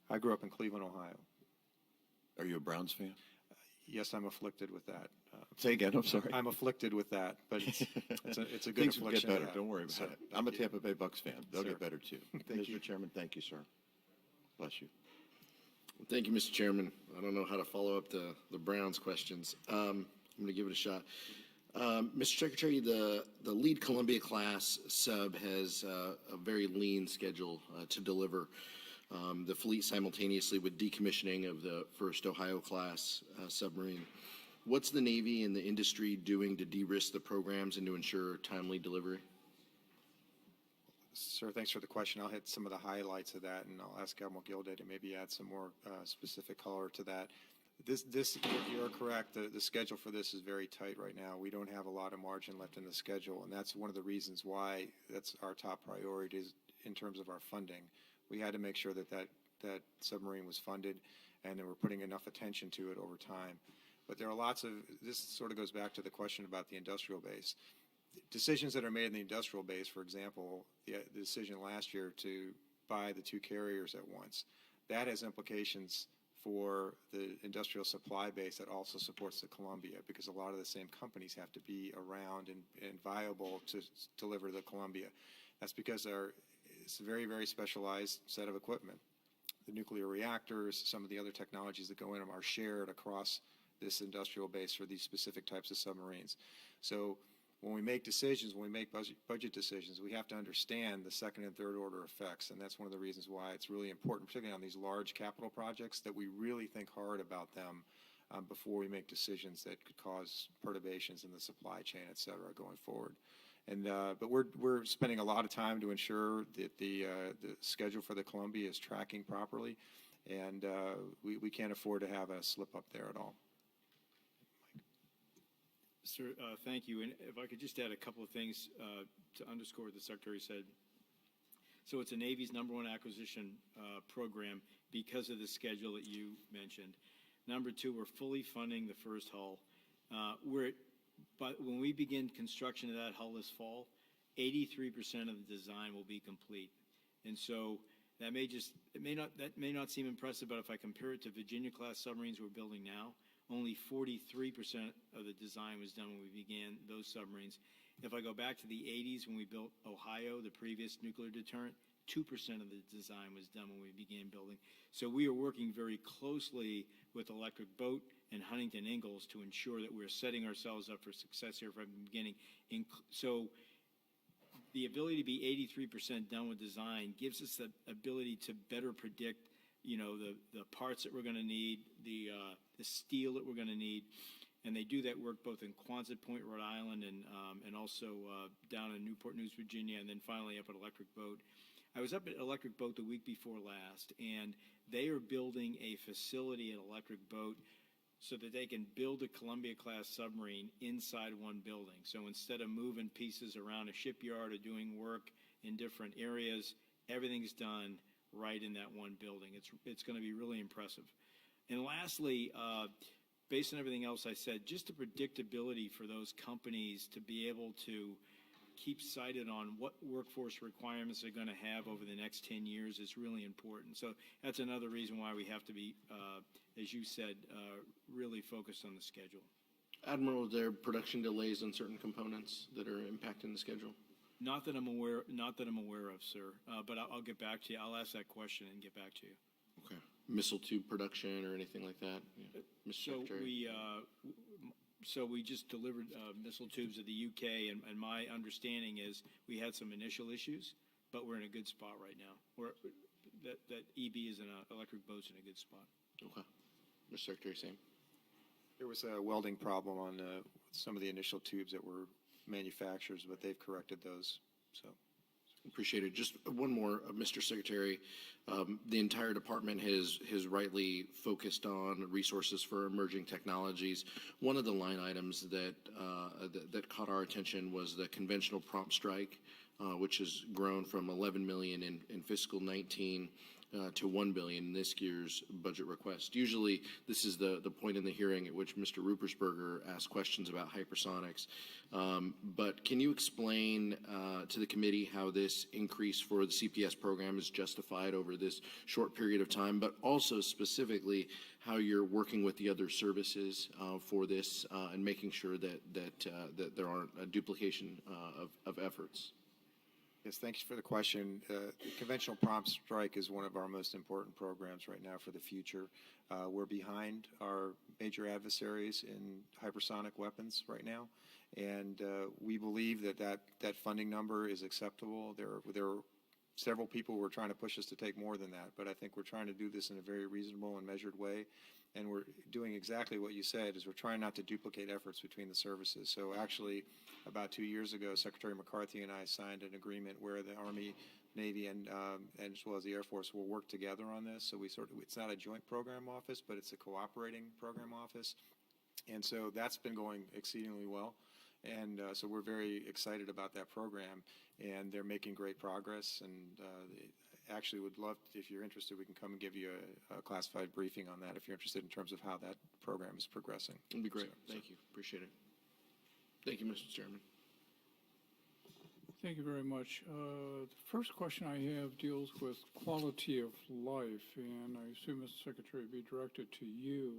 I grew up in Cleveland, Ohio. Are you a Browns fan? Yes, I'm afflicted with that. Say again, I'm sorry. I'm afflicted with that, but it's a good Things will get affliction. better, to have. don't worry about So, it. I'm a thank you. Tampa Bay Bucks fan. They'll Sir. get better too. Thank you. Mr. Chairman, thank you, sir. Bless you. Thank you, Mr. Chairman. I don't know how to follow up the Browns questions. I'm going to give it a shot. Mr. Secretary, the lead Columbia class sub has a very lean schedule to deliver the fleet simultaneously with decommissioning of the first Ohio class submarine. What's the Navy and the industry doing to de-risk the programs and to ensure timely delivery? Sir, thanks for the question. I'll hit some of the highlights of that, and I'll ask Admiral Gilday to maybe add some more specific color to that. You're correct. The schedule for this is very tight right now. We don't have a lot of margin left in the schedule, and that's one of the reasons why that's our top priority in terms of our funding. We had to make sure that that submarine was funded and that we're putting enough attention to it over time. But there are lots of, this sort of goes back to the question about the industrial base. Decisions that are made in the industrial base, for example, the decision last year to buy the 2 carriers at once, that has implications for the industrial supply base that also supports the Columbia, because a lot of the same companies have to be around and viable to deliver the Columbia. That's because it's a very, very specialized set of equipment. The nuclear reactors, some of the other technologies that go in them are shared across this industrial base for these specific types of submarines. So when we make decisions, when we make budget decisions, we have to understand the second and third order effects, and that's one of the reasons why it's really important, particularly on these large capital projects, that we really think hard about them before we make decisions that could cause perturbations in the supply chain, et cetera, going forward. And but we're spending a lot of time to ensure that the schedule for the Columbia is tracking properly, and we can't afford to have a slip up there at all. Sir, thank you. And if I could just add a couple of things to underscore what the Secretary said. So it's the Navy's #1 acquisition program because of the schedule that you mentioned. Number 2, we're fully funding the first hull. But when we begin construction of that hull this fall, 83% of the design will be complete. And so that may not seem impressive, but if I compare it to Virginia-class submarines we're building now, only 43% of the design was done when we began those submarines. If I go back to the 80s when we built Ohio, the previous nuclear deterrent, 2% of the design was done when we began building. So we are working very closely with Electric Boat and Huntington Ingalls to ensure that we're setting ourselves up for success here from the beginning. So the ability to be 83% done with design gives us the ability to better predict, the parts that we're going to need, the steel that we're going to need. And they do that work both in Quonset Point, Rhode Island, and also down in Newport News, Virginia, and then finally up at Electric Boat. I was up at Electric Boat the week before last, and they are building a facility at Electric Boat so that they can build a Columbia-class submarine inside one building. So instead of moving pieces around a shipyard or doing work in different areas, everything's done right in that one building. It's going to be really impressive. And lastly, based on everything else I said, just the predictability for those companies to be able to keep sighted on what workforce requirements they're going to have over the next 10 years is really important. So that's another reason why we have to be, as you said, really focused on the schedule. Admiral, are there production delays on certain components that are impacting the schedule? Not that I'm aware of, sir. But I'll get back to you. I'll ask that question and get back to you. Okay. Missile tube production or anything like that? Yeah. Mr. Secretary. So we just delivered missile tubes to the UK, and my understanding is we had some initial issues, but we're in a good spot right now. That EB is Electric Boat's in a good spot. Okay. Mr. Secretary, same. There was a welding problem on some of the initial tubes that were manufacturers, but they've corrected those. So. Appreciate it. Just one more, Mr. Secretary. The entire department has rightly focused on resources for emerging technologies. One of the line items that caught our attention was the conventional prompt strike, which has grown from $11 million in fiscal 19 to $1 billion in this year's budget request. Usually, this is the point in the hearing at which Mr. Rupersberger asks questions about hypersonics. But can you explain to the committee how this increase for the CPS program is justified over this short period of time, but also specifically how you're working with the other services for this and making sure that there aren't a duplication of efforts? Yes, thanks for the question. The Conventional Prompt Strike is one of our most important programs right now for the future. We're behind our major adversaries in hypersonic weapons right now, and we believe that funding number is acceptable. There are several people who are trying to push us to take more than that, but I think we're trying to do this in a very reasonable and measured way. And we're doing exactly what you said, is we're trying not to duplicate efforts between the services. So actually, about 2 years ago, Secretary McCarthy and I signed an agreement where the Army, Navy, and as well as the Air Force will work together on this. So it's not a joint program office, but it's a cooperating program office. And so that's been going exceedingly well. And so we're very excited about that program, and they're making great progress. And actually would love, if you're interested, we can come and give you a classified briefing on that if you're interested in terms of how that program is progressing. It'd be great. Thank you. Appreciate it. Thank you, Mr. Chairman. Thank you very much. The first question I have deals with quality of life, and I assume, Mr. Secretary, be directed to you.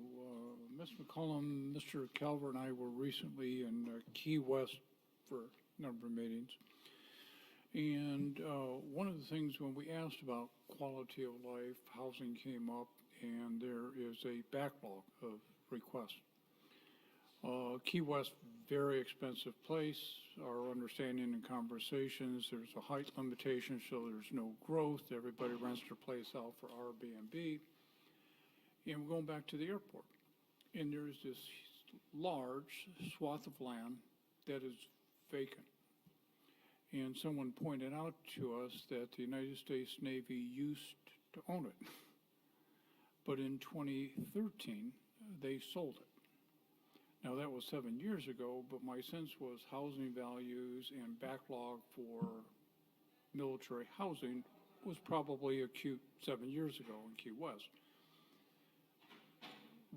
Ms. McCollum, Mr. Calvert, and I were recently in Key West for a number of meetings. And one of the things when we asked about quality of life, housing came up, and there is a backlog of requests. Key West, very expensive place. Our understanding in conversations, there's a height limitation, so there's no growth. Everybody rents their place out for Airbnb. And we're going back to the airport. And there's this large swath of land that is vacant. And someone pointed out to us that the United States Navy used to own it. But in 2013, they sold it. Now, that was 7 years ago, but my sense was housing values and backlog for military housing was probably acute 7 years ago in Key West.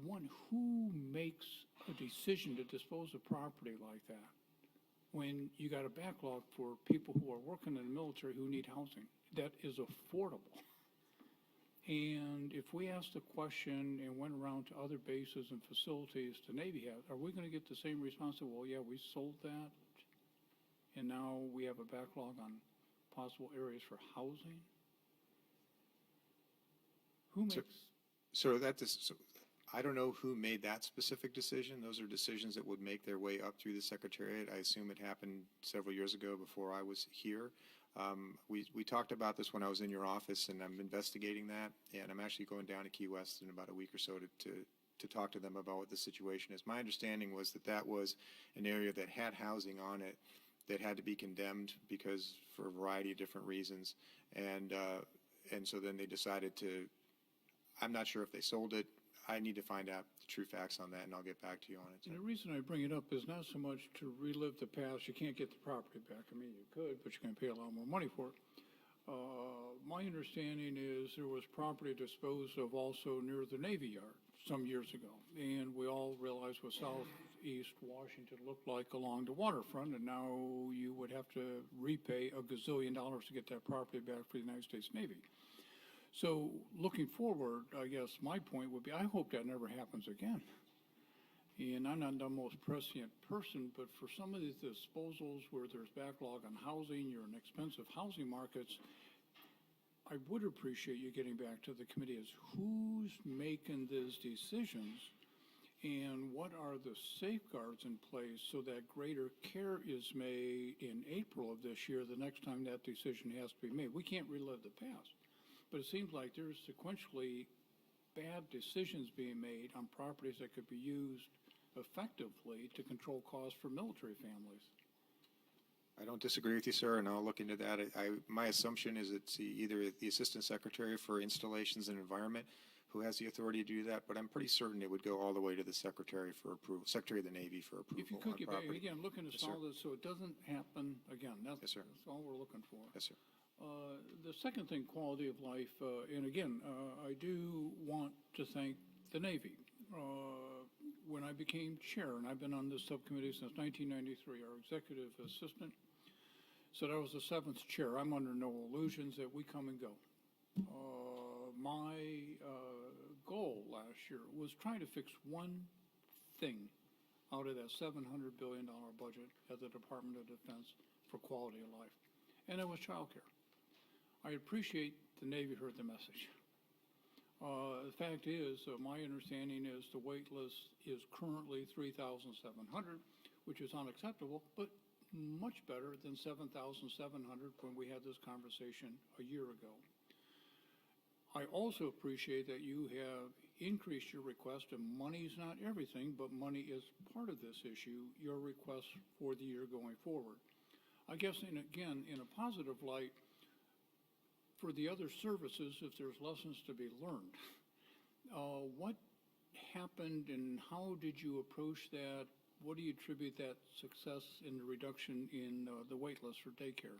One, who makes a decision to dispose of property like that when you got a backlog for people who are working in the military who need housing that is affordable? And if we asked the question and went around to other bases and facilities the Navy has, are we going to get the same response? Well, yeah, we sold that, and now we have a backlog on possible areas for housing? Who makes? So I don't know who made that specific decision. Those are decisions that would make their way up through the Secretariat. I assume it happened several years ago before I was here. We talked about this when I was in your office, and I'm investigating that, and I'm actually going down to Key West in about a week or so to talk to them about what the situation is. My understanding was that that was an area that had housing on it that had to be condemned because for a variety of different reasons, and so then they decided to. I'm not sure if they sold it. I need to find out the true facts on that, and I'll get back to you on it. And the reason I bring it up is not so much to relive the past. You can't get the property back. I mean, you could, but you're going to pay a lot more money for it. My understanding is there was property disposed of also near the Navy Yard some years ago. And we all realized what southeast Washington looked like along the waterfront, and now you would have to repay $1 gazillion to get that property back for the United States Navy. So looking forward, I guess my point would be, I hope that never happens again. And I'm not the most prescient person, but for some of these disposals where there's backlog on housing, you're in expensive housing markets, I would appreciate you getting back to the committee as who's making these decisions and what are the safeguards in place so that greater care is made in April of this year, the next time that decision has to be made. We can't relive the past. But it seems like there's sequentially bad decisions being made on properties that could be used effectively to control costs for military families. I don't disagree with you, sir, and I'll look into that. My assumption is it's either the Assistant Secretary for Installations and Environment who has the authority to do that, but I'm pretty certain it would go all the way to the Secretary for approval, Secretary of the Navy for approval. If you could get back, property. again, looking to Yes, solve this so it doesn't happen again. Yes, sir. That's all we're looking for. Yes, sir. The second thing, quality of life, and again, I do want to thank the Navy. When I became chair, and I've been on this subcommittee since 1993, our executive assistant said I was the seventh chair. I'm under no illusions that we come and go. My goal last year was trying to fix one thing out of that $700 billion budget at the Department of Defense for quality of life, and that was childcare. I appreciate the Navy heard the message. The fact is, my understanding is the wait list is currently 3,700, which is unacceptable, but much better than 7,700 when we had this conversation a year ago. I also appreciate that you have increased your request, and money's not everything, but money is part of this issue, your request for the year going forward. I guess, again, in a positive light, for the other services, if there's lessons to be learned, what happened and how did you approach that what do you attribute that success in the reduction in the wait list for daycare?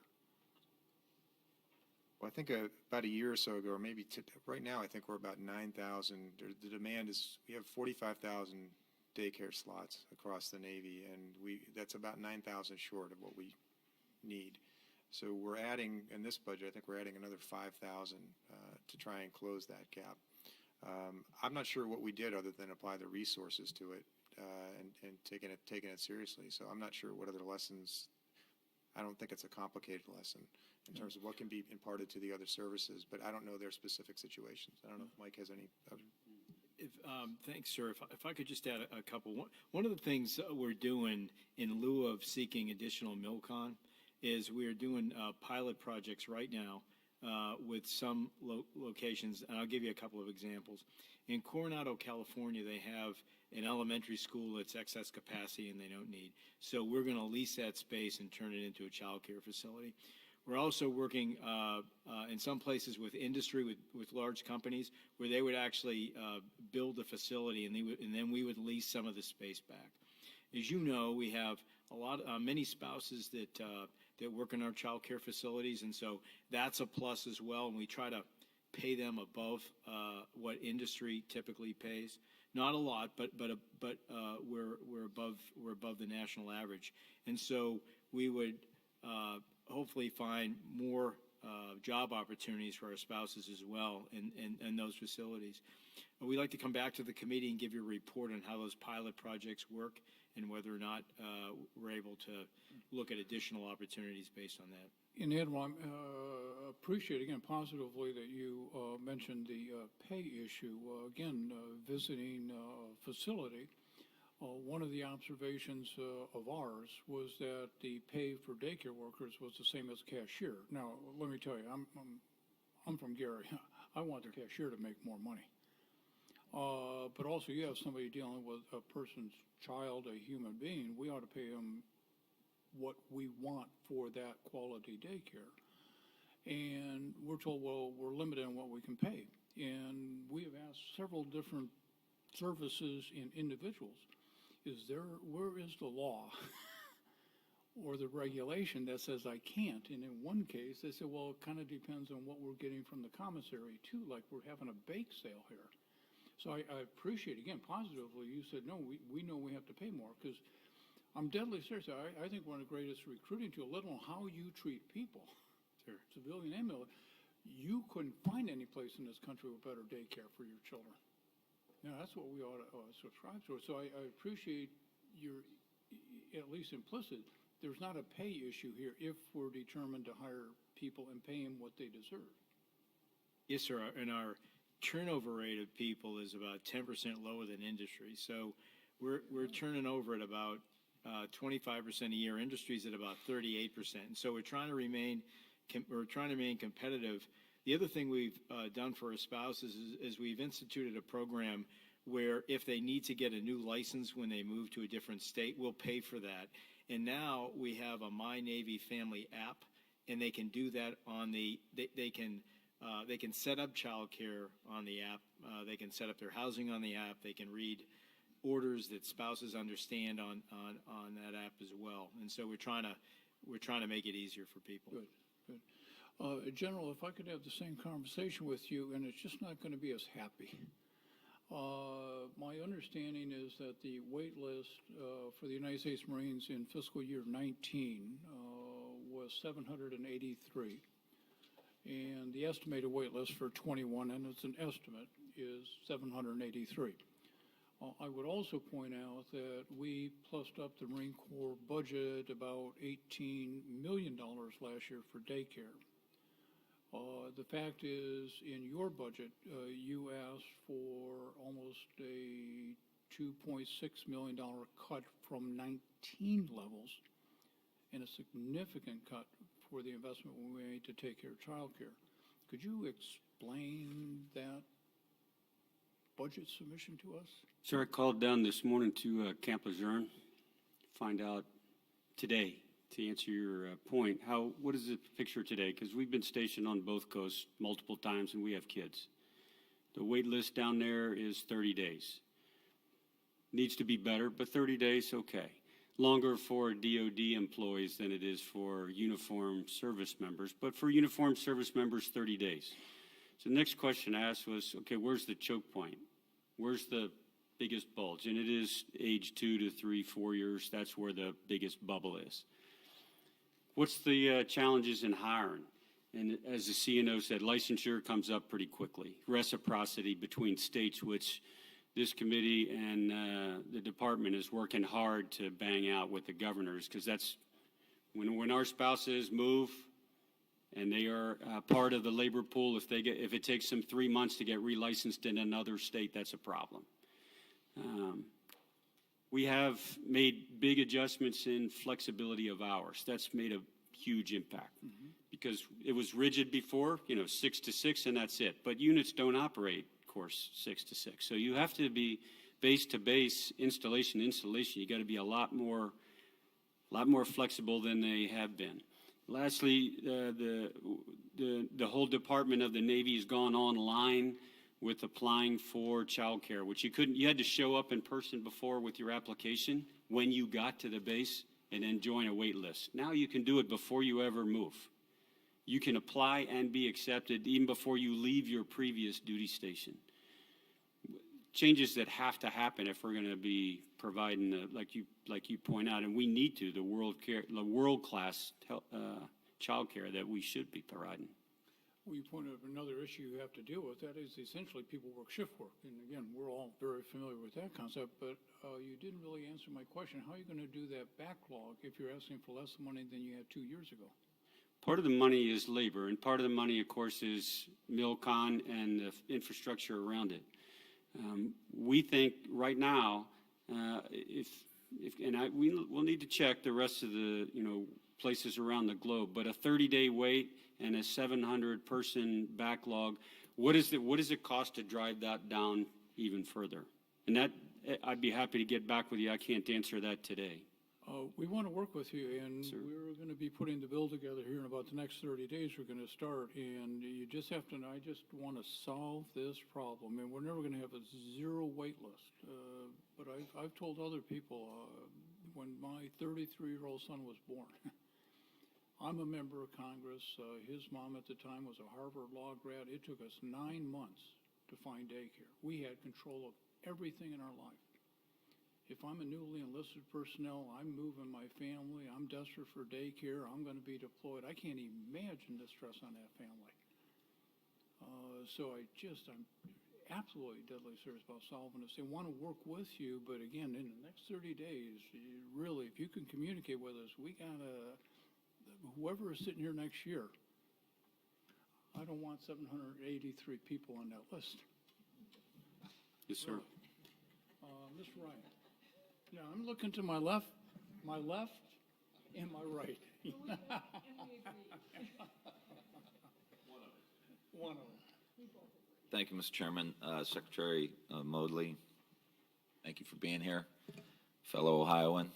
Well, I think about a year or so ago, or maybe right now, I think we're about 9,000. The demand is, we have 45,000 daycare slots across the Navy, and that's about 9,000 short of what we need. So we're adding, in this budget, I think we're adding another 5,000 to try and close that gap. I'm not sure what we did other than apply the resources to it and taking it seriously. So I'm not sure what other lessons. I don't think it's a complicated lesson in terms of what can be imparted to the other services, but I don't know their specific situations. I don't know if Mike has any other. Thanks, sir. If I could just add a couple. One of the things we're doing in lieu of seeking additional MILCON is we are doing pilot projects right now with some locations, and I'll give you a couple of examples. In Coronado, California, they have an elementary school that's excess capacity and they don't need. So we're going to lease that space and turn it into a child care facility. We're also working in some places with industry, with large companies, where they would actually build a facility and then we would lease some of the space back. As you know, we have many spouses that work in our child care facilities, and so that's a plus as well. And we try to pay them above what industry typically pays. Not a lot, but we're above the national average, and so we would hopefully find more job opportunities for our spouses as well in those facilities. We'd like to come back to the committee and give you a report on how those pilot projects work and whether or not we're able to look at additional opportunities based on that. And Admiral, I appreciate again positively that you mentioned the pay issue. Again, visiting a facility, one of the observations of ours was that the pay for daycare workers was the same as cashier. Now, let me tell you, I'm from Gary. I want the cashier to make more money. But also, you have somebody dealing with a person's child, a human being. We ought to pay them what we want for that quality daycare. And we're told, well, we're limited on what we can pay. And we have asked several different services and individuals, where is the law or the regulation that says I can't? And in one case, they said, well, it kind of depends on what we're getting from the commissary, too, like we're having a bake sale here. So I appreciate, again, positively, you said, no, we know we have to pay more, because I'm deadly serious. I think one of the greatest recruiting tools, let alone how you treat people, Sure. civilian and military, you couldn't find any place in this country with better daycare for your children. Now, that's what we ought to subscribe to. So I appreciate your, at least implicit, there's not a pay issue here if we're determined to hire people and pay them what they deserve. Yes, sir. And our turnover rate of people is about 10% lower than industry. So we're turning over at about 25% a year. Industry's at about 38%. And so we're trying to remain competitive. The other thing we've done for our spouses is we've instituted a program where if they need to get a new license when they move to a different state, we'll pay for that. And now we have a My Navy Family app, and they can do that on they can set up childcare on the app. They can set up their housing on the app. They can read orders that spouses understand on that app as well. And so we're trying to make it easier for people. Good. General, if I could have the same conversation with you, and it's just not going to be as happy. My understanding is that the wait list for the United States Marines in fiscal year 19 was 783. And the estimated wait list for 21, and it's an estimate, is 783. I would also point out that we plussed up the Marine Corps budget about $18 million last year for daycare. The fact is, in your budget, you asked for almost a $2.6 million cut from 19 levels, and a significant cut for the investment we made to take care of child care. Could you explain that budget submission to us? Sir, I called down this morning to Camp Lejeune, find out today, to answer your point, what is the picture today? Because we've been stationed on both coasts multiple times and we have kids. The wait list down there is 30 days. needs to be better, but 30 days, okay. Longer for DOD employees than it is for uniformed service members, but for uniformed service members, 30 days. So the next question asked was, okay, where's the choke point? Where's the biggest bulge? And it is age 2 to 3, 4 years. That's where the biggest bubble is. What's the challenges in hiring? And as the CNO said, licensure comes up pretty quickly. Reciprocity between states, which this committee and the department is working hard to bang out with the governors, because that's when our spouses move and they are part of the labor pool. If it takes them 3 months to get relicensed in another state, that's a problem. We have made big adjustments in flexibility of hours. That's made a huge impact because it was rigid before, 6 to 6 and that's it. But units don't operate, of course, 6 to 6. So you have to be base to base, installation. You got to be a lot more flexible than they have been. Lastly, the whole Department of the Navy has gone online with applying for child care, which you had to show up in person before with your application when you got to the base and then join a wait list. Now you can do it before you ever move. You can apply and be accepted even before you leave your previous duty station. Changes that have to happen if we're going to be providing, like you point out, and we need to, the world-class child care that we should be providing. Well, you pointed out another issue you have to deal with. That is essentially people work shift work. And again, we're all very familiar with that concept, but you didn't really answer my question. How are you going to do that backlog if you're asking for less money than you had 2 years ago? Part of the money is labor, and part of the money, of course, is MilCon and the infrastructure around it. We think right now, we'll need to check the rest of the places around the globe, but a 30-day wait and a 700-person backlog, what does it cost to drive that down even further? And that I'd be happy to get back with you. I can't answer that today. We want to work with you, and we're going to be putting the bill together here in about the next 30 days. We're going to start, and you just have to, I just want to solve this problem. And we're never going to have a zero wait list. But I've told other people, when my 33-year-old son was born, I'm a member of Congress. His mom at the time was a Harvard Law grad. It took us 9 months to find daycare. We had control of everything in our life. If I'm a newly enlisted personnel, I'm moving my family, I'm desperate for daycare, I'm going to be deployed. I can't imagine the stress on that family. So I'm absolutely deadly serious about solving this. They want to work with you, but again, in the next 30 days, really, if you can communicate with us, we got to, whoever is sitting here next year, I don't want 783 people on that list. Yes, sir. Mr. Ryan. Yeah, I'm looking to my left, and my right. One of them. Thank you, Mr. Chairman. Secretary Modely, thank you for being here. Fellow Ohioan,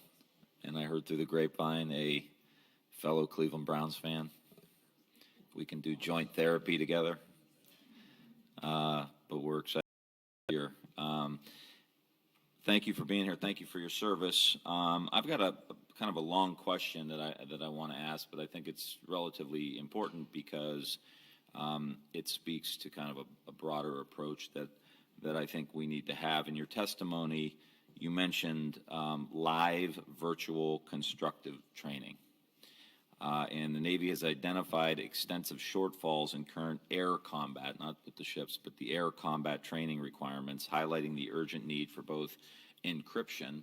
and I heard through the grapevine a fellow Cleveland Browns fan. We can do joint therapy together, but we're excited here. Thank you for being here. Thank you for your service. I've got a kind of a long question that I want to ask, but I think it's relatively important because it speaks to kind of a broader approach that I think we need to have. In your testimony, you mentioned live virtual constructive training. And the Navy has identified extensive shortfalls in current air combat, not with the ships, but the air combat training requirements, highlighting the urgent need for both encryption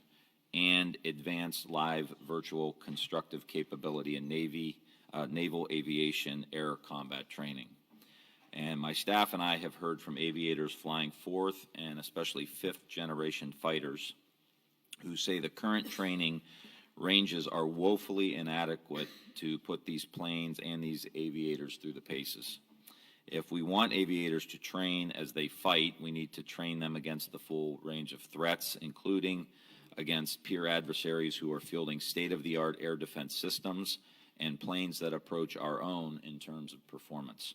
and advanced live virtual constructive capability in naval aviation air combat training. And my staff and I have heard from aviators flying fourth and especially fifth generation fighters who say the current training ranges are woefully inadequate to put these planes and these aviators through the paces. If we want aviators to train as they fight, we need to train them against the full range of threats, including against peer adversaries who are fielding state-of-the-art air defense systems and planes that approach our own in terms of performance.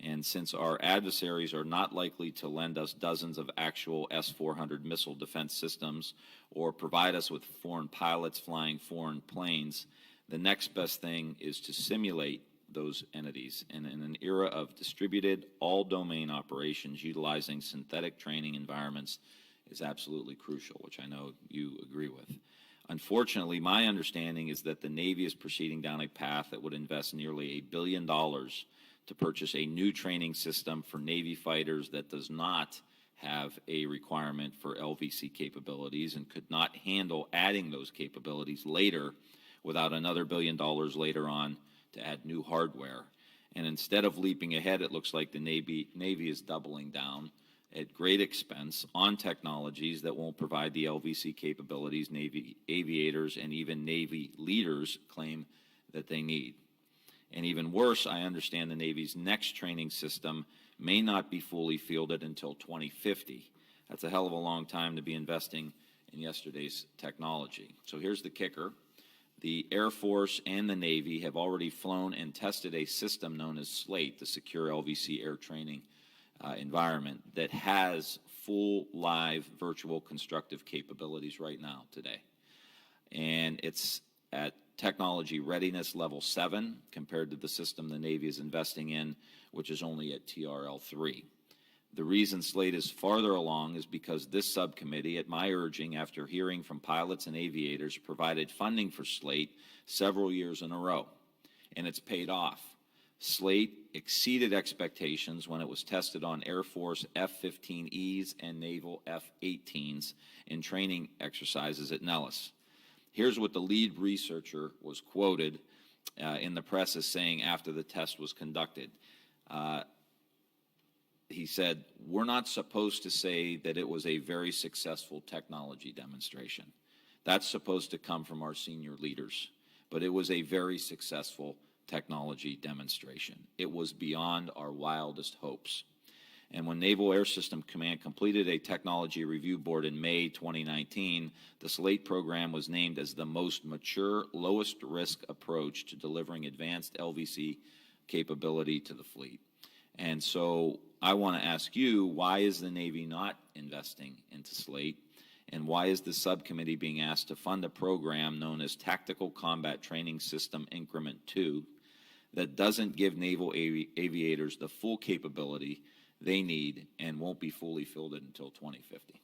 And since our adversaries are not likely to lend us dozens of actual S-400 missile defense systems or provide us with foreign pilots flying foreign planes, the next best thing is to simulate those entities. And in an era of distributed, all-domain operations, utilizing synthetic training environments is absolutely crucial, which I know you agree with. Unfortunately, my understanding is that the Navy is proceeding down a path that would invest nearly $1 billion to purchase a new training system for Navy fighters that does not have a requirement for LVC capabilities and could not handle adding those capabilities later without another $1 billion later on to add new hardware. And instead of leaping ahead, it looks like the Navy is doubling down at great expense on technologies that won't provide the LVC capabilities Navy aviators and even Navy leaders claim that they need. And even worse, I understand the Navy's next training system may not be fully fielded until 2050. That's a hell of a long time to be investing in yesterday's technology. So here's the kicker. The Air Force and the Navy have already flown and tested a system known as SLATE, the Secure LVC Air Training Environment, that has full live virtual constructive capabilities right now today. And it's at technology readiness level 7 compared to the system the Navy is investing in, which is only at TRL 3. The reason SLATE is farther along is because this subcommittee, at my urging after hearing from pilots and aviators, provided funding for SLATE several years in a row, and it's paid off. SLATE exceeded expectations when it was tested on Air Force F-15Es and Naval F-18s in training exercises at Nellis. Here's what the lead researcher was quoted in the press as saying after the test was conducted. He said, "We're not supposed to say that it was a very successful technology demonstration. That's supposed to come from our senior leaders. But it was a very successful technology demonstration. It was beyond our wildest hopes." And when Naval Air System Command completed a technology review board in May 2019, the SLATE program was named as the most mature, lowest risk approach to delivering advanced LVC capability to the fleet. And so I want to ask you, why is the Navy not investing into SLATE? And why is the subcommittee being asked to fund a program known as Tactical Combat Training System Increment 2 that doesn't give naval aviators the full capability they need and won't be fully fielded until 2050?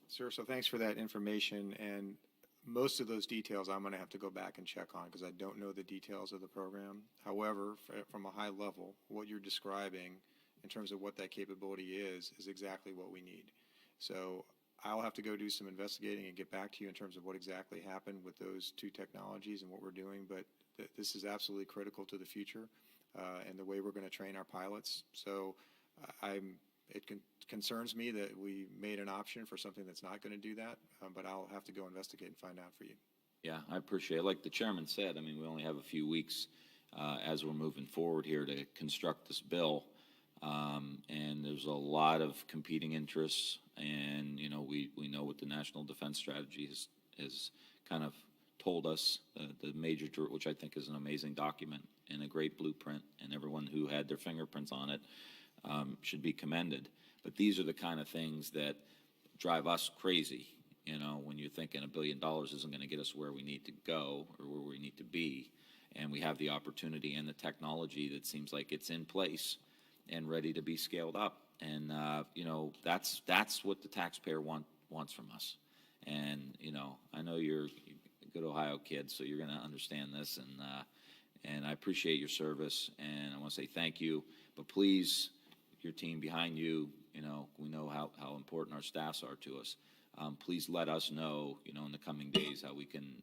Sir, so thanks for that information, and most of those details I'm going to have to go back and check on because I don't know the details of the program. However, from a high level, what you're describing in terms of what that capability is exactly what we need. So I'll have to go do some investigating and get back to you in terms of what exactly happened with those two technologies and what we're doing, but this is absolutely critical to the future and the way we're going to train our pilots. So it concerns me that we made an option for something that's not going to do that, but I'll have to go investigate and find out for you. Yeah, I appreciate it. Like the chairman said, I mean, we only have a few weeks as we're moving forward here to construct this bill. And there's a lot of competing interests, and, you know, we know what the National Defense Strategy has kind of told us, the major, which I think is an amazing document and a great blueprint, and everyone who had their fingerprints on it should be commended. But these are the kind of things that drive us crazy, you know, when you're thinking $1 billion isn't going to get us where we need to go or where we need to be, and we have the opportunity and the technology that seems like it's in place and ready to be scaled up. And, you know, that's what the taxpayer wants from us. And, you know, I know you're a good Ohio kid, so you're going to understand this. And I appreciate your service, and I want to say thank you. But please, your team behind you, you know, we know how important our staffs are to us. Please let us know, you know, in the coming days how we can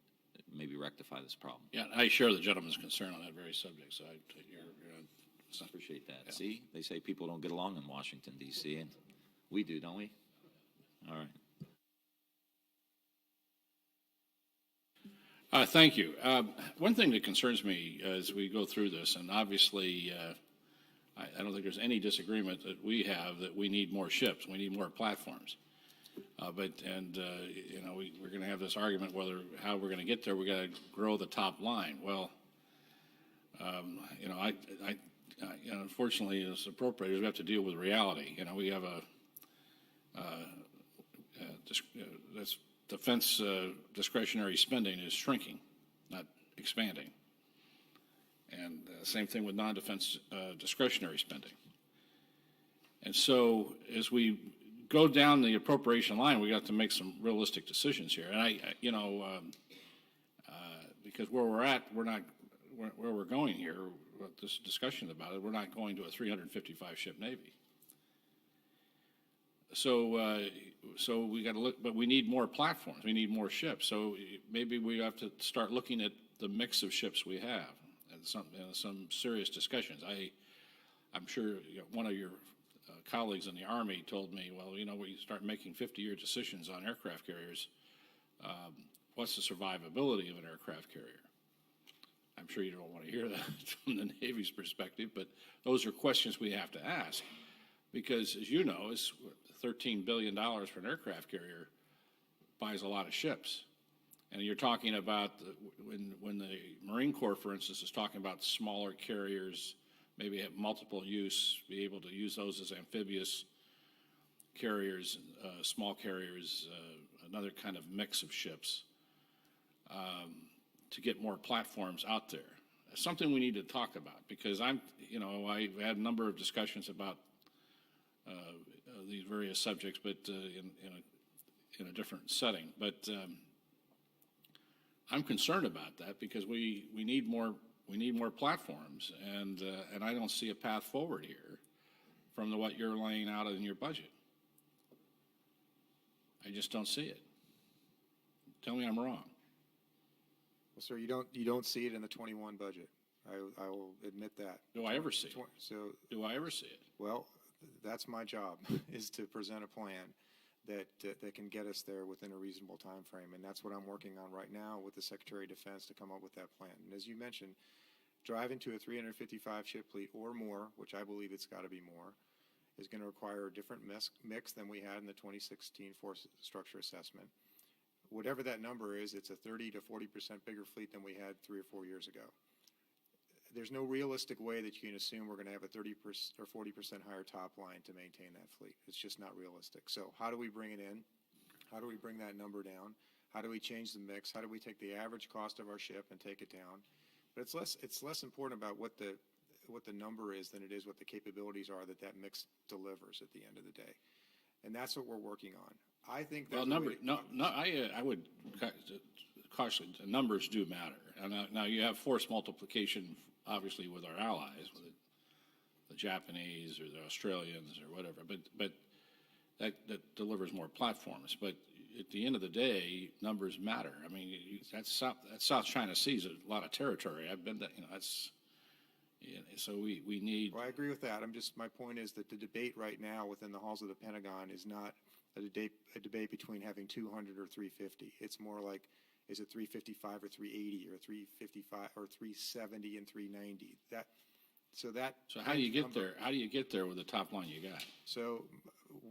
maybe rectify this problem. Yeah, I share the gentleman's concern on that very subject, so I appreciate that. Yeah. See, they say people don't get along in Washington, D.C., and we do, don't we? All right. Thank you. One thing that concerns me as we go through this, and obviously I don't think there's any disagreement that we have that we need more ships, we need more platforms. You know, we're going to have this argument how we're going to get there. We got to grow the top line. Well, you know, unfortunately, as appropriators, we have to deal with reality. We have this defense discretionary spending is shrinking, not expanding. And same thing with non-defense discretionary spending. And so as we go down the appropriation line, we got to make some realistic decisions here. And because where we're at, we're not where we're going here. This discussion about it, we're not going to a 355 ship Navy. So we got to look, but we need more platforms. We need more ships. So maybe we have to start looking at the mix of ships we have, and some serious discussions. I'm sure one of your colleagues in the Army told me, well, we start making 50-year decisions on aircraft carriers. What's the survivability of an aircraft carrier? I'm sure you don't want to hear that from the Navy's perspective, but those are questions we have to ask. Because, as you know, it's $13 billion for an aircraft carrier buys a lot of ships. And you're talking about when the Marine Corps, for instance, is talking about smaller carriers, maybe have multiple use, be able to use those as amphibious carriers, small carriers, another kind of mix of ships, to get more platforms out there. That's something we need to talk about, because I've had a number of discussions about these various subjects, but in a different setting. But I'm concerned about that because we need more platforms, and I don't see a path forward here from what you're laying out in your budget. I just don't see it. Tell me I'm wrong. Well, sir, you don't see it in the 21 budget. I will admit that. Do I ever see it? So do I ever see it? Well, that's my job, is to present a plan that can get us there within a reasonable time frame, and that's what I'm working on right now with the Secretary of Defense to come up with that plan. And as you mentioned, driving to a 355 ship fleet or more, which I believe it's got to be more, is going to require a different mix than we had in the 2016 Force Structure Assessment. Whatever that number is, it's a 30 to 40% bigger fleet than we had 3 or 4 years ago. There's no realistic way that you can assume we're going to have a 30% or 40% higher top line to maintain that fleet. It's just not realistic. So how do we bring it in? How do we bring that number down? How do we change the mix? How do we take the average cost of our ship and take it down? But it's less important about what the number is than it is what the capabilities are that mix delivers at the end of the day. And that's what we're working on. I think that I would caution, the numbers do matter. And now you have force multiplication, obviously, with our allies, with the Japanese or the Australians or whatever, but that delivers more platforms. But at the end of the day, numbers matter. I mean, that South China Sea is a lot of territory. I've been, so we need. Well, I agree with that. My point is that the debate right now within the halls of the Pentagon is not a debate between having 200 or 350. It's more like, is it 355 or 380 or 355 or 370 and 390? So how do you get there? How do you get there with the top line you got? So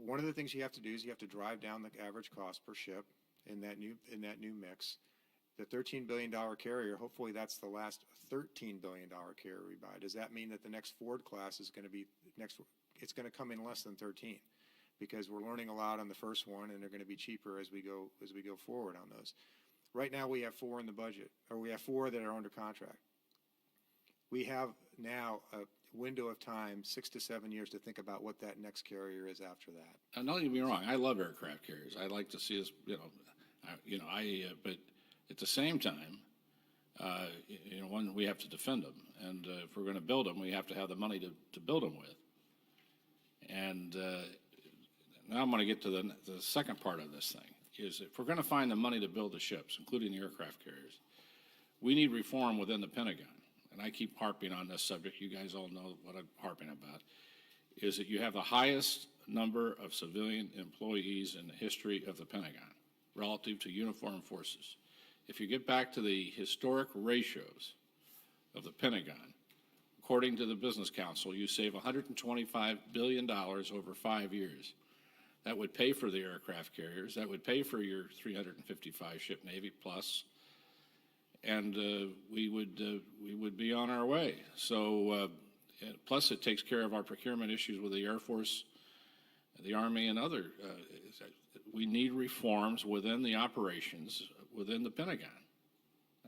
one of the things you have to do is you have to drive down the average cost per ship in that new mix. The $13 billion carrier, hopefully that's the last $13 billion carrier we buy. Does that mean that the next Ford class is going to be it's going to come in less than 13? Because we're learning a lot on the first one, and they're going to be cheaper as we go forward on those. Right now we have 4 in the budget, or we have 4 that are under contract. We have now a window of time, 6 to 7 years, to think about what that next carrier is after that. Don't get me wrong, I love aircraft carriers. I like to see us, but at the same time, one, we have to defend them, and if we're going to build them, we have to have the money to build them with. And now I'm going to get to the second part of this thing, is if we're going to find the money to build the ships, including the aircraft carriers, we need reform within the Pentagon. And I keep harping on this subject. You guys all know what I'm harping about, is that you have the highest number of civilian employees in the history of the Pentagon relative to uniformed forces. If you get back to the historic ratios of the Pentagon, according to the Business Council, you save $125 billion over 5 years. That would pay for the aircraft carriers. That would pay for your 355 ship Navy plus, and we would be on our way. So Plus, it takes care of our procurement issues with the Air Force, the Army, and other. We need reforms within the operations, within the Pentagon.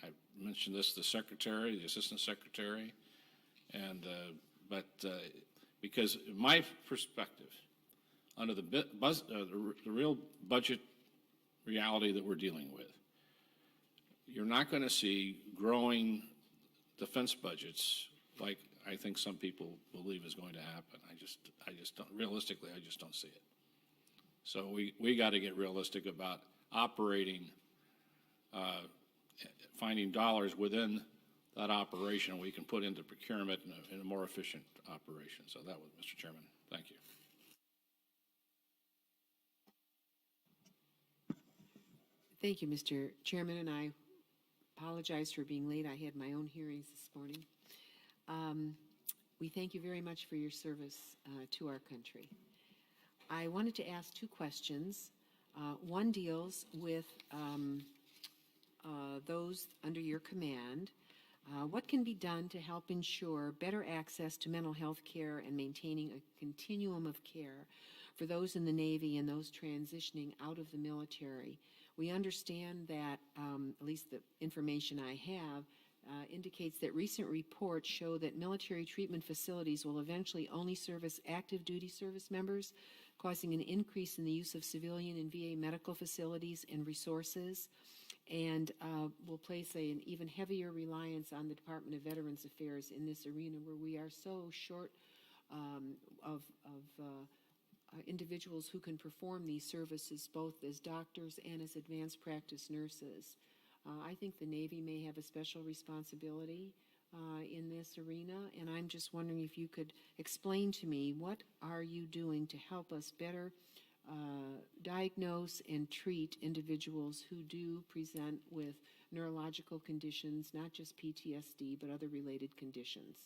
I mentioned this to the Secretary, the Assistant Secretary, and because in my perspective, under the real budget reality that we're dealing with, you're not going to see growing defense budgets like I think some people believe is going to happen. I just don't, realistically, I just don't see it. So we got to get realistic about operating, finding dollars within that operation we can put into procurement in a more efficient operation. So that was, Mr. Chairman, thank you. Thank you, Mr. Chairman, and I apologize for being late. I had my own hearings this morning. We thank you very much for your service to our country. I wanted to ask two questions. One deals with those under your command. What can be done to help ensure better access to mental health care and maintaining a continuum of care for those in the Navy and those transitioning out of the military? We understand that, at least the information I have, indicates that recent reports show that military treatment facilities will eventually only service active duty service members, causing an increase in the use of civilian and VA medical facilities and resources, and will place an even heavier reliance on the Department of Veterans Affairs in this arena where we are so short of individuals who can perform these services both as doctors and as advanced practice nurses. I think the Navy may have a special responsibility in this arena, and I'm just wondering if you could explain to me what are you doing to help us better diagnose and treat individuals who do present with neurological conditions, not just PTSD, but other related conditions.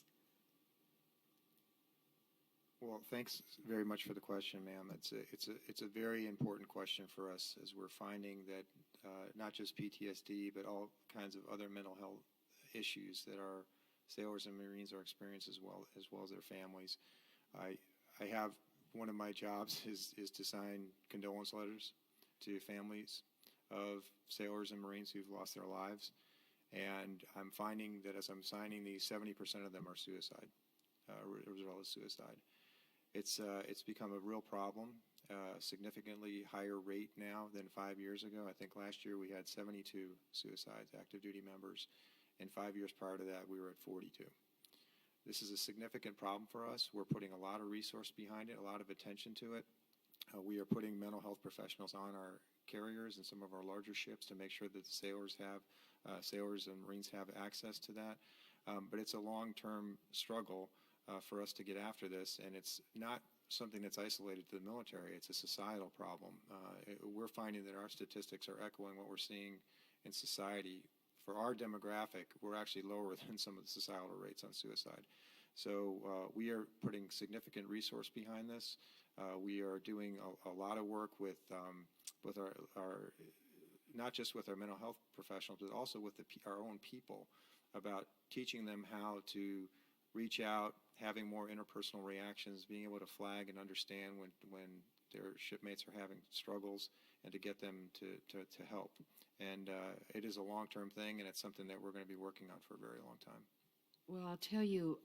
Well, thanks very much for the question, ma'am. It's a very important question for us, as we're finding that not just PTSD, but all kinds of other mental health issues that our sailors and Marines are experiencing, as well as their families. I have, one of my jobs is to sign condolence letters to families of sailors and Marines who've lost their lives, and I'm finding that as I'm signing these, 70% of them are suicide, result of suicide. It's become a real problem, significantly higher rate now than 5 years ago. I think last year we had 72 suicides, active duty members, and 5 years prior to that we were at 42. This is a significant problem for us. We're putting a lot of resource behind it, a lot of attention to it. We are putting mental health professionals on our carriers and some of our larger ships to make sure that the sailors and Marines have access to that. But it's a long-term struggle for us to get after this, and it's not something that's isolated to the military. It's a societal problem. We're finding that our statistics are echoing what we're seeing in society. For our demographic, we're actually lower than some of the societal rates on suicide. So we are putting significant resource behind this. We are doing a lot of work with our not just with our mental health professionals, but also with our own people, about teaching them how to reach out, having more interpersonal reactions, being able to flag and understand when their shipmates are having struggles, and to get them to help. And it is a long-term thing, and it's something that we're going to be working on for a very long time. Well, I'll tell you,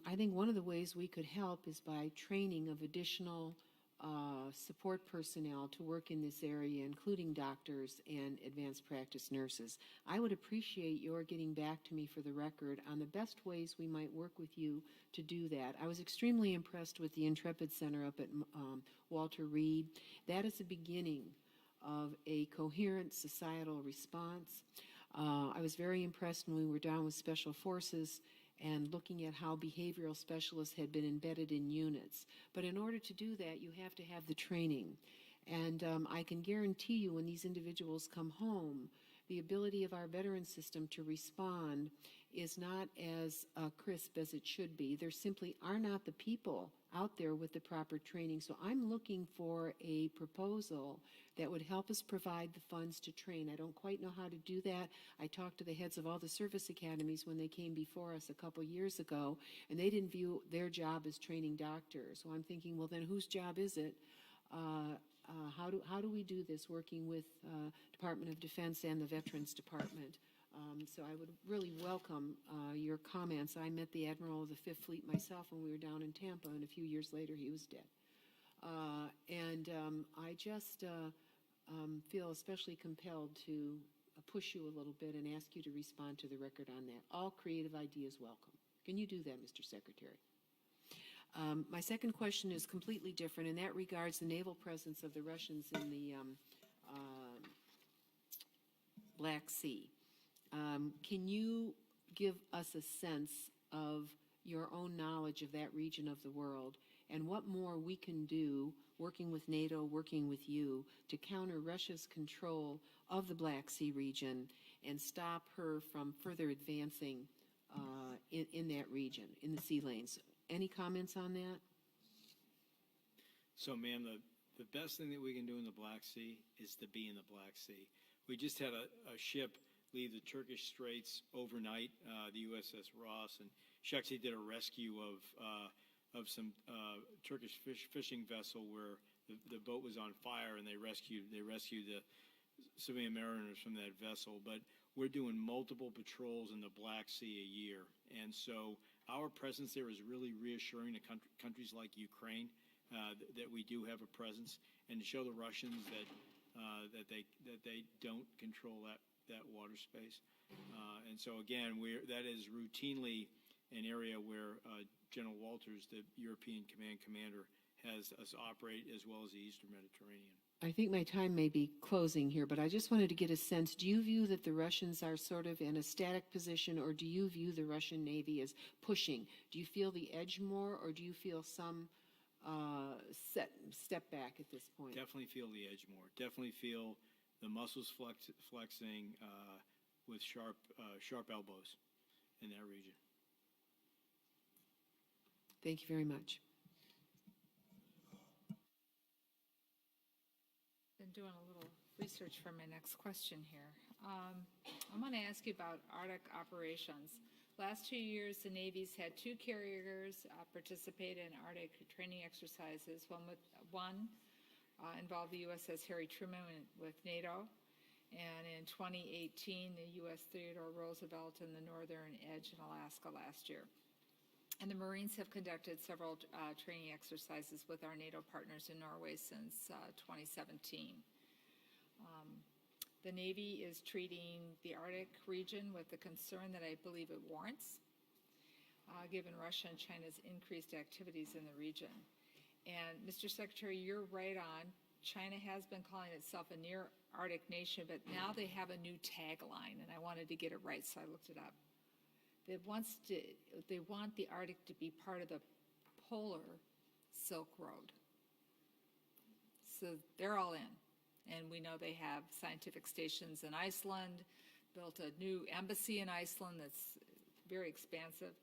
I think one of the ways we could help is by training of additional support personnel to work in this area, including doctors and advanced practice nurses. I would appreciate your getting back to me for the record on the best ways we might work with you to do that. I was extremely impressed with the Intrepid Center up at Walter Reed. That is the beginning of a coherent societal response. I was very impressed when we were down with Special Forces and looking at how behavioral specialists had been embedded in units. But in order to do that, you have to have the training. And I can guarantee you when these individuals come home the ability of our veteran system to respond is not as crisp as it should be. There simply are not the people out there with the proper training. So I'm looking for a proposal that would help us provide the funds to train. I don't quite know how to do that. I talked to the heads of all the service academies when they came before us a couple years ago, and they didn't view their job as training doctors. So I'm thinking, well, then whose job is it? How do we do this working with Department of Defense and the Veterans Department? So I would really welcome your comments. I met the Admiral of the Fifth Fleet myself when we were down in Tampa, and a few years later he was dead. I just feel especially compelled to push you a little bit and ask you to respond to the record on that. All creative ideas welcome. Can you do that, Mr. Secretary? My second question is completely different, and that regards the naval presence of the Russians in the Black Sea. Can you give us a sense of your own knowledge of that region of the world and what more we can do, working with NATO, working with you, to counter Russia's control of the Black Sea region and stop her from further advancing in that region, in the sea lanes? Any comments on that? So, ma'am, the best thing that we can do in the Black Sea is to be in the Black Sea. We just had a ship leave the Turkish Straits overnight, the USS Ross, and she actually did a rescue of some Turkish fishing vessel where the boat was on fire, and they rescued the civilian mariners from that vessel. But we're doing multiple patrols in the Black Sea a year, and so our presence there is really reassuring to countries like Ukraine that we do have a presence, and to show the Russians that they don't control that water space. And so again, that is routinely an area where General Walters, the European Command Commander, has us operate, as well as the Eastern Mediterranean. I think my time may be closing here, but I just wanted to get a sense. Do you view that the Russians are sort of in a static position, or do you view the Russian Navy as pushing? Do you feel the edge more, or do you feel some step back at this point? Definitely feel the edge more. Definitely feel the muscles flexing with sharp elbows in that region. Thank you very much. Been doing a little research for my next question here. I'm going to ask you about Arctic operations. Last 2 years, the Navy's had 2 carriers participate in Arctic training exercises. One involved the USS Harry Truman with NATO, and in 2018, the U.S. Theodore Roosevelt in the Northern Edge in Alaska last year. And the Marines have conducted several training exercises with our NATO partners in Norway since 2017. The Navy is treating the Arctic region with the concern that I believe it warrants, given Russia and China's increased activities in the region. And Mr. Secretary, you're right on. China has been calling itself a near Arctic nation, but now they have a new tagline, and I wanted to get it right, so I looked it up. They want the Arctic to be part of the polar Silk Road. So they're all in. And we know they have scientific stations in Iceland, built a new embassy in Iceland that's very expansive.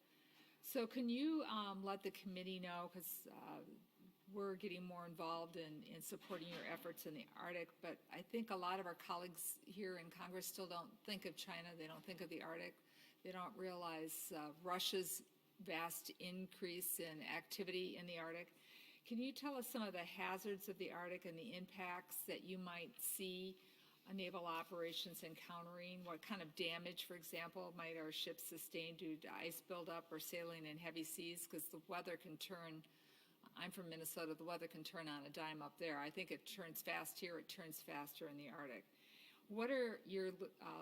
So can you let the committee know, because we're getting more involved in supporting your efforts in the Arctic, but I think a lot of our colleagues here in Congress still don't think of China, they don't think of the Arctic. They don't realize Russia's vast increase in activity in the Arctic. Can you tell us some of the hazards of the Arctic and the impacts that you might see naval operations encountering? What kind of damage, for example, might our ships sustain due to ice buildup or sailing in heavy seas? Because the weather can turn, I'm from Minnesota, the weather can turn on a dime up there. I think it turns fast here, it turns faster in the Arctic. What are your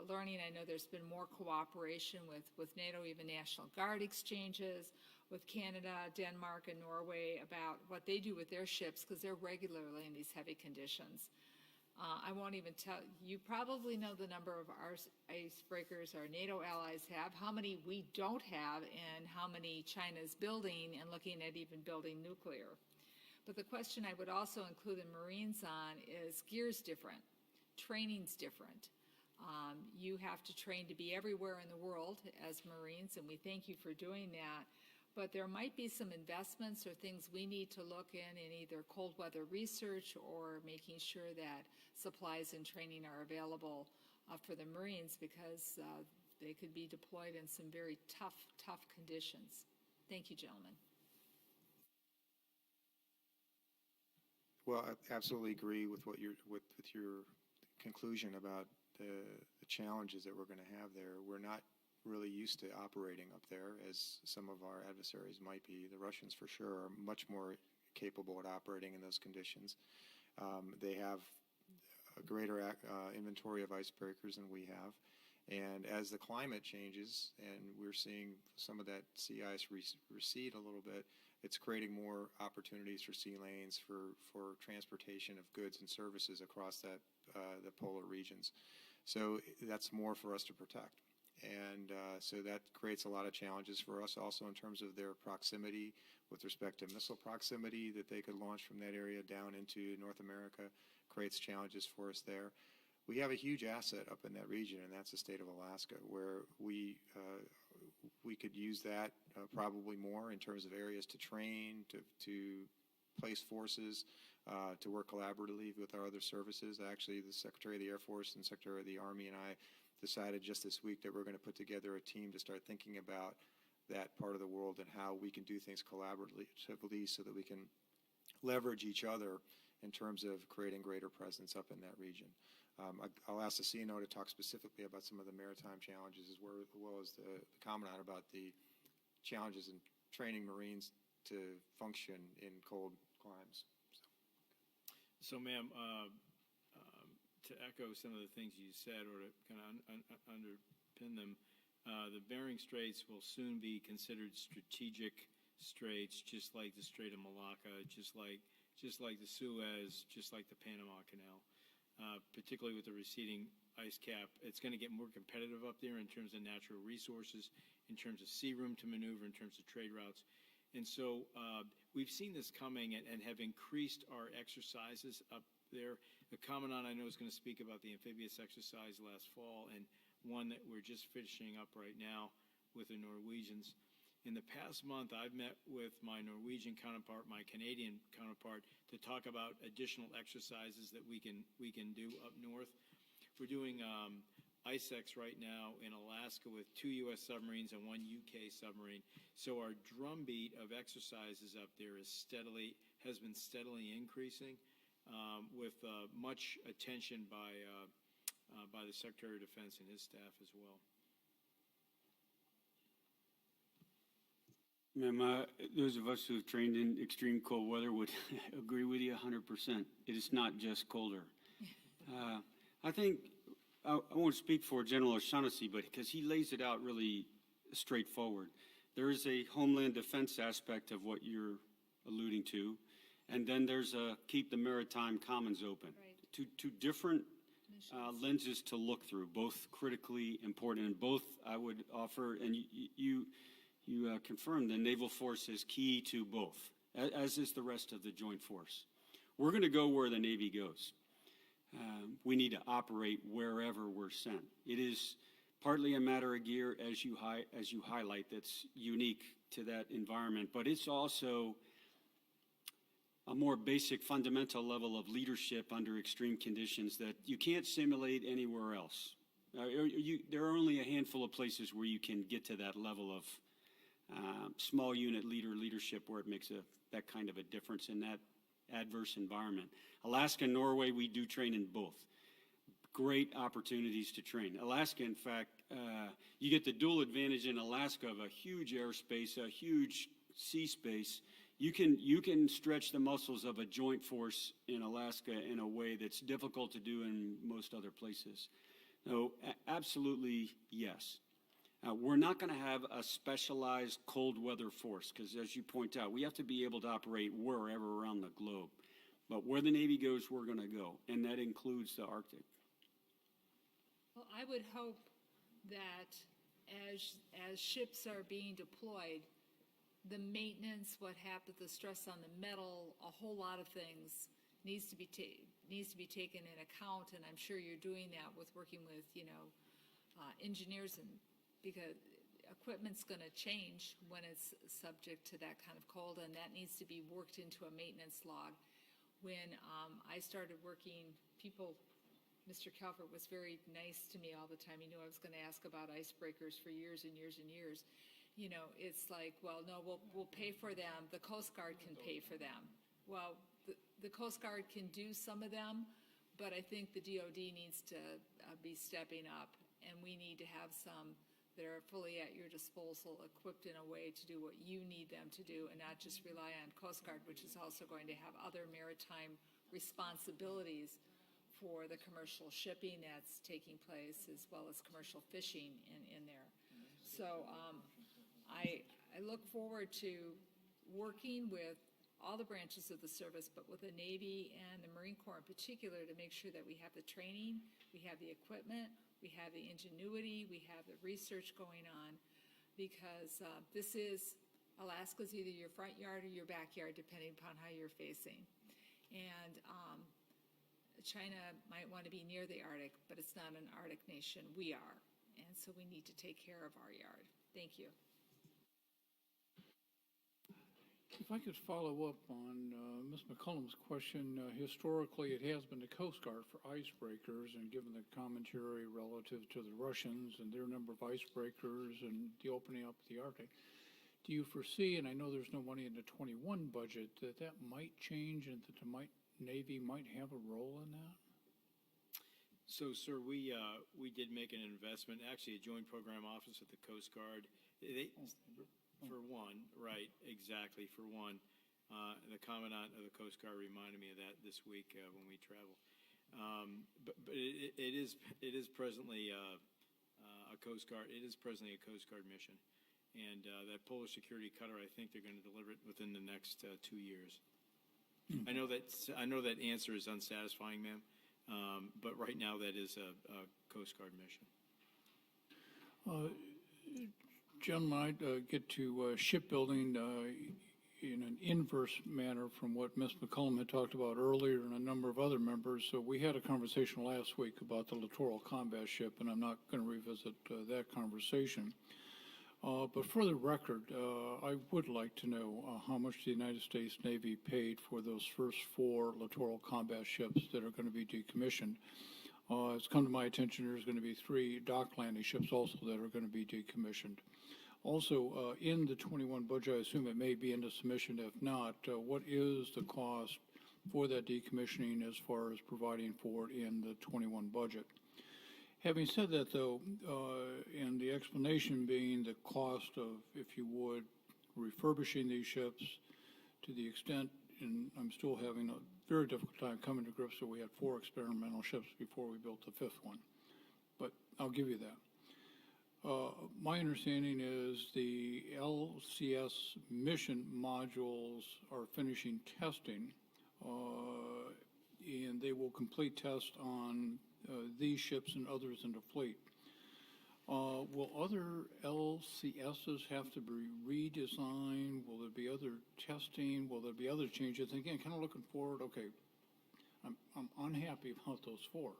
learning? I know there's been more cooperation with NATO, even National Guard exchanges, with Canada, Denmark, and Norway about what they do with their ships, because they're regularly in these heavy conditions. I won't even tell, you probably know the number of our icebreakers our NATO allies have, how many we don't have, and how many China's building and looking at even building nuclear. But the question I would also include the Marines on is gear's different. Training's different. You have to train to be everywhere in the world as Marines, and we thank you for doing that. But there might be some investments or things we need to look in either cold weather research or making sure that supplies and training are available for the Marines, because they could be deployed in some very tough conditions. Thank you, gentlemen. Well, I absolutely agree with what your conclusion about the challenges that we're going to have there. We're not really used to operating up there, as some of our adversaries might be. The Russians, for sure, are much more capable at operating in those conditions. They have a greater inventory of icebreakers than we have. And as the climate changes, and we're seeing some of that sea ice recede a little bit, it's creating more opportunities for sea lanes, for transportation of goods and services across the polar regions. So that's more for us to protect. And so that creates a lot of challenges for us also in terms of their proximity with respect to missile proximity that they could launch from that area down into North America, creates challenges for us there. We have a huge asset up in that region, and that's the state of Alaska, where we could use that probably more in terms of areas to train, to place forces, to work collaboratively with our other services. Actually, the Secretary of the Air Force and Secretary of the Army and I decided just this week that we're going to put together a team to start thinking about that part of the world and how we can do things collaboratively so that we can leverage each other in terms of creating greater presence up in that region. I'll ask the CNO to talk specifically about some of the maritime challenges as well as the Commandant about the challenges in training Marines to function in cold climes. So, ma'am, to echo some of the things you said, or to kind of underpin them, the Bering Straits will soon be considered strategic straits, just like the Strait of Malacca, just like the Suez, just like the Panama Canal. Particularly with the receding ice cap, it's going to get more competitive up there in terms of natural resources, in terms of sea room to maneuver, in terms of trade routes. And so we've seen this coming and have increased our exercises up there. The Commandant, I know, is going to speak about the amphibious exercise last fall, and one that we're just finishing up right now with the Norwegians. In the past month, I've met with my Norwegian counterpart, my Canadian counterpart, to talk about additional exercises that we can do up north. We're doing ICEX right now in Alaska with 2 U.S. submarines and 1 UK submarine. So our drumbeat of exercises up there has been steadily increasing, with much attention by the Secretary of Defense and his staff as well. Ma'am, those of us who have trained in extreme cold weather would agree with you 100%. It is not just colder. I think I won't speak for General O'Shaughnessy, but because he lays it out really straightforward. There is a homeland defense aspect of what you're alluding to, and then there's a keep the maritime commons open. Right. Two different lenses to look through, both critically important, and both I would offer, and you confirmed the naval force is key to both, as is the rest of the joint force. We're going to go where the Navy goes. We need to operate wherever we're sent. It is partly a matter of gear, as you highlight, that's unique to that environment, but it's also a more basic fundamental level of leadership under extreme conditions that you can't simulate anywhere else. There are only a handful of places where you can get to that level of small unit leadership where it makes that kind of a difference in that adverse environment. Alaska and Norway, we do train in both. Great opportunities to train. Alaska, in fact, you get the dual advantage in Alaska of a huge airspace, a huge sea space. You can stretch the muscles of a joint force in Alaska in a way that's difficult to do in most other places. No, absolutely yes. We're not going to have a specialized cold weather force because, as you point out, we have to be able to operate wherever around the globe. But where the Navy goes, we're going to go, and that includes the Arctic. Well, I would hope that as ships are being deployed, the maintenance, what happens, the stress on the metal, a whole lot of things needs to be needs to be taken in account, and I'm sure you're doing that with working with, engineers, and because equipment's gonna change when it's subject to that kind of cold, and that needs to be worked into a maintenance log. When I started working, Mr. Calvert was very nice to me all the time. He knew I was gonna ask about icebreakers for years and years and years. It's like, well, no, we'll pay for them. The Coast Guard can pay for them. Well, the Coast Guard can do some of them, but I think the DOD needs to be stepping up, and we need to have some that are fully at your disposal, equipped in a way to do what you need them to do, and not just rely on Coast Guard, which is also going to have other maritime responsibilities for the commercial shipping that's taking place, as well as commercial fishing in there. So I look forward to working with all the branches of the service, but with the Navy and the Marine Corps in particular, to make sure that we have the training, we have the equipment, we have the ingenuity, we have the research going on, because Alaska's either your front yard or your backyard, depending upon how you're facing. And China might want to be near the Arctic, but it's not an Arctic nation. We are. And so we need to take care of our yard. Thank you. If I could follow up on Ms. McCollum's question, historically it has been the Coast Guard for icebreakers, and given the commentary relative to the Russians and their number of icebreakers and the opening up of the Arctic, do you foresee, and I know there's no money in the 21 budget, that might change and that the Navy might have a role in that? So, sir, we did make an investment, actually a joint program office with the Coast Guard. For one, right, exactly, for one. The Commandant of the Coast Guard reminded me of that this week when we travel. But it is presently a Coast Guard. It is presently a Coast Guard mission, and that Polish security cutter, I think they're going to deliver it within the next 2 years. I know that answer is unsatisfying, ma'am, but right now that is a Coast Guard mission. Gentlemen, I'd get to shipbuilding in an inverse manner from what Ms. McCollum had talked about earlier and a number of other members. So we had a conversation last week about the littoral combat ship, and I'm not going to revisit that conversation. But for the record, I would like to know how much the United States Navy paid for those first 4 littoral combat ships that are going to be decommissioned. It's come to my attention there's going to be 3 dock landing ships also that are going to be decommissioned. Also, in the 21 budget, I assume it may be in the submission. If not, what is the cost for that decommissioning as far as providing for it in the 21 budget? Having said that, though, and the explanation being the cost of, if you would, refurbishing these ships to the extent, and I'm still having a very difficult time coming to grips that we had 4 experimental ships before we built the 5th one. But I'll give you that. My understanding is the LCS mission modules are finishing testing, and they will complete tests on these ships and others in the fleet. Will other LCSs have to be redesigned? Will there be other testing? Will there be other changes? And again, kind of looking forward, okay, I'm unhappy about those 4.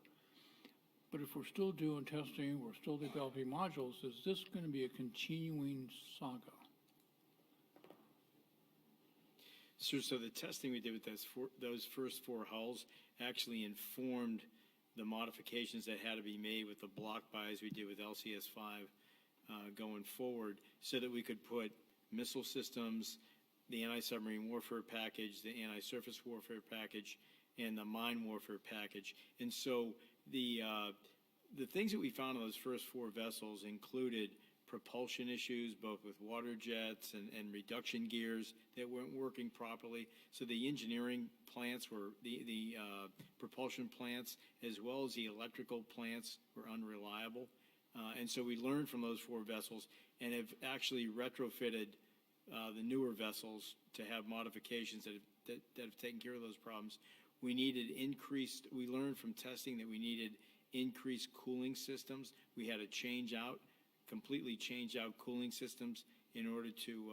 But if we're still doing testing, we're still developing modules, is this going to be a continuing saga? So the testing we did with those first 4 hulls actually informed the modifications that had to be made with the block buys we did with LCS 5 going forward, so that we could put missile systems, the anti-submarine warfare package, the anti-surface warfare package, and the mine warfare package. And so the things that we found on those first 4 vessels included propulsion issues, both with water jets and reduction gears that weren't working properly. So the engineering plants were, the propulsion plants, as well as the electrical plants, were unreliable. And so we learned from those 4 vessels and have actually retrofitted the newer vessels to have modifications that have taken care of those problems. We learned from testing that we needed increased cooling systems. We had to completely change out cooling systems in order to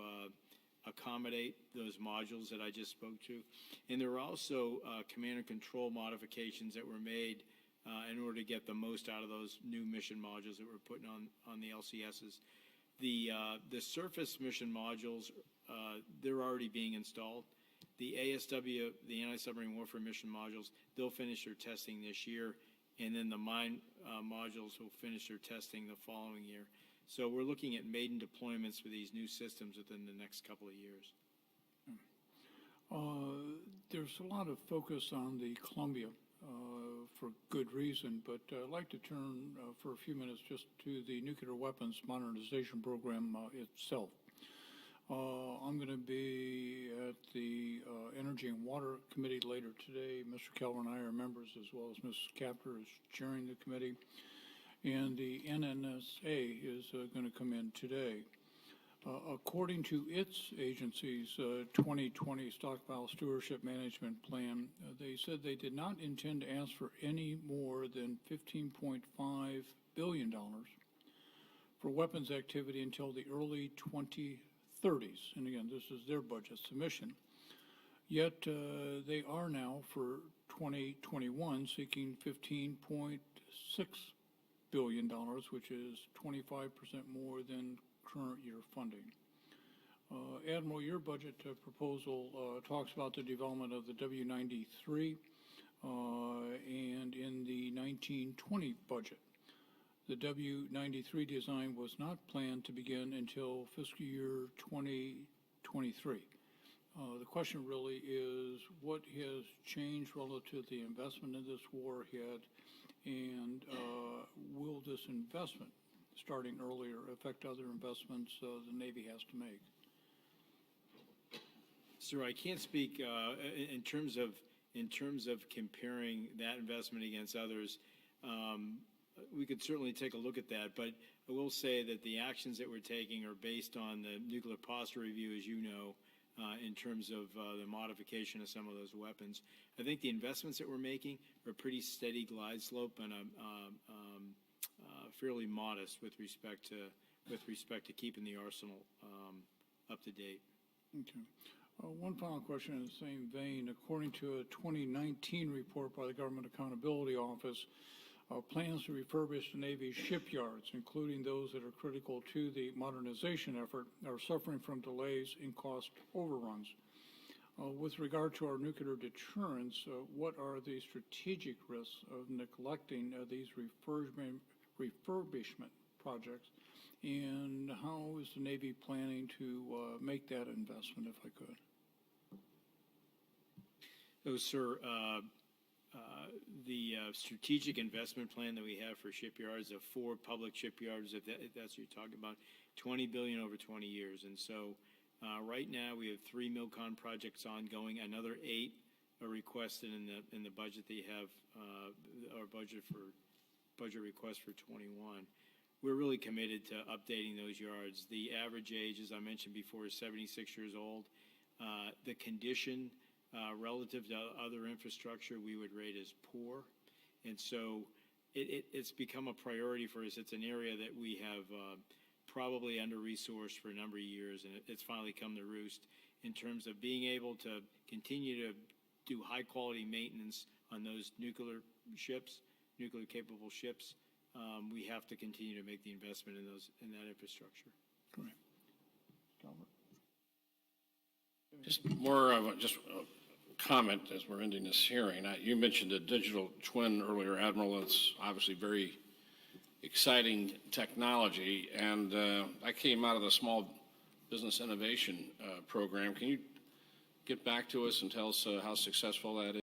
accommodate those modules that I just spoke to. And there were also command and control modifications that were made in order to get the most out of those new mission modules that we're putting on the LCSs. The surface mission modules, they're already being installed. The ASW, the anti-submarine warfare mission modules, they'll finish their testing this year, and then the mine modules will finish their testing the following year. So we're looking at maiden deployments for these new systems within the next couple of years. There's a lot of focus on the Columbia for good reason, but I'd like to turn for a few minutes just to the nuclear weapons modernization program itself. I'm going to be at the Energy and Water Committee later today. Mr. Kelver and I are members, as well as Ms. Capter is chairing the committee. And the NNSA is going to come in today. According to its agency's 2020 Stockpile Stewardship Management Plan, they said they did not intend to ask for any more than $15.5 billion for weapons activity until the early 2030s. And again, this is their budget submission. Yet they are now for 2021 seeking $15.6 billion, which is 25% more than current year funding. Admiral, your budget proposal talks about the development of the W-93 and in the 1920 budget. The W-93 design was not planned to begin until fiscal year 2023. The question really is, what has changed relative to the investment in this warhead, and will this investment, starting earlier, affect other investments the Navy has to make? Sir, I can't speak in terms of comparing that investment against others. We could certainly take a look at that, but I will say that the actions that we're taking are based on the nuclear posture review, as you know, in terms of the modification of some of those weapons. I think the investments that we're making are pretty steady glide slope and fairly modest with respect to keeping the arsenal up to date. Okay. One final question in the same vein. According to a 2019 report by the Government Accountability Office, plans to refurbish the Navy's shipyards, including those that are critical to the modernization effort, are suffering from delays and cost overruns. With regard to our nuclear deterrence, what are the strategic risks of neglecting these refurbishment projects, and how is the Navy planning to make that investment, if I could? So, sir, the strategic investment plan that we have for shipyards of 4 public shipyards, if that's what you're talking about, $20 billion over 20 years. And so right now we have 3 MILCON projects ongoing, another 8 are requested in the budget that you have, our budget request for 21. We're really committed to updating those yards. The average age, as I mentioned before, is 76 years old. The condition relative to other infrastructure we would rate as poor. And so it's become a priority for us. It's an area that we have probably under-resourced for a number of years, and it's finally come to roost in terms of being able to continue to do high-quality maintenance on those nuclear capable ships. We have to continue to make the investment in that infrastructure. Correct. Just more of a comment as we're ending this hearing. You mentioned a digital twin earlier, Admiral. It's obviously very exciting technology, and I came out of the Small Business Innovation Program. Can you get back to us and tell us how successful that is?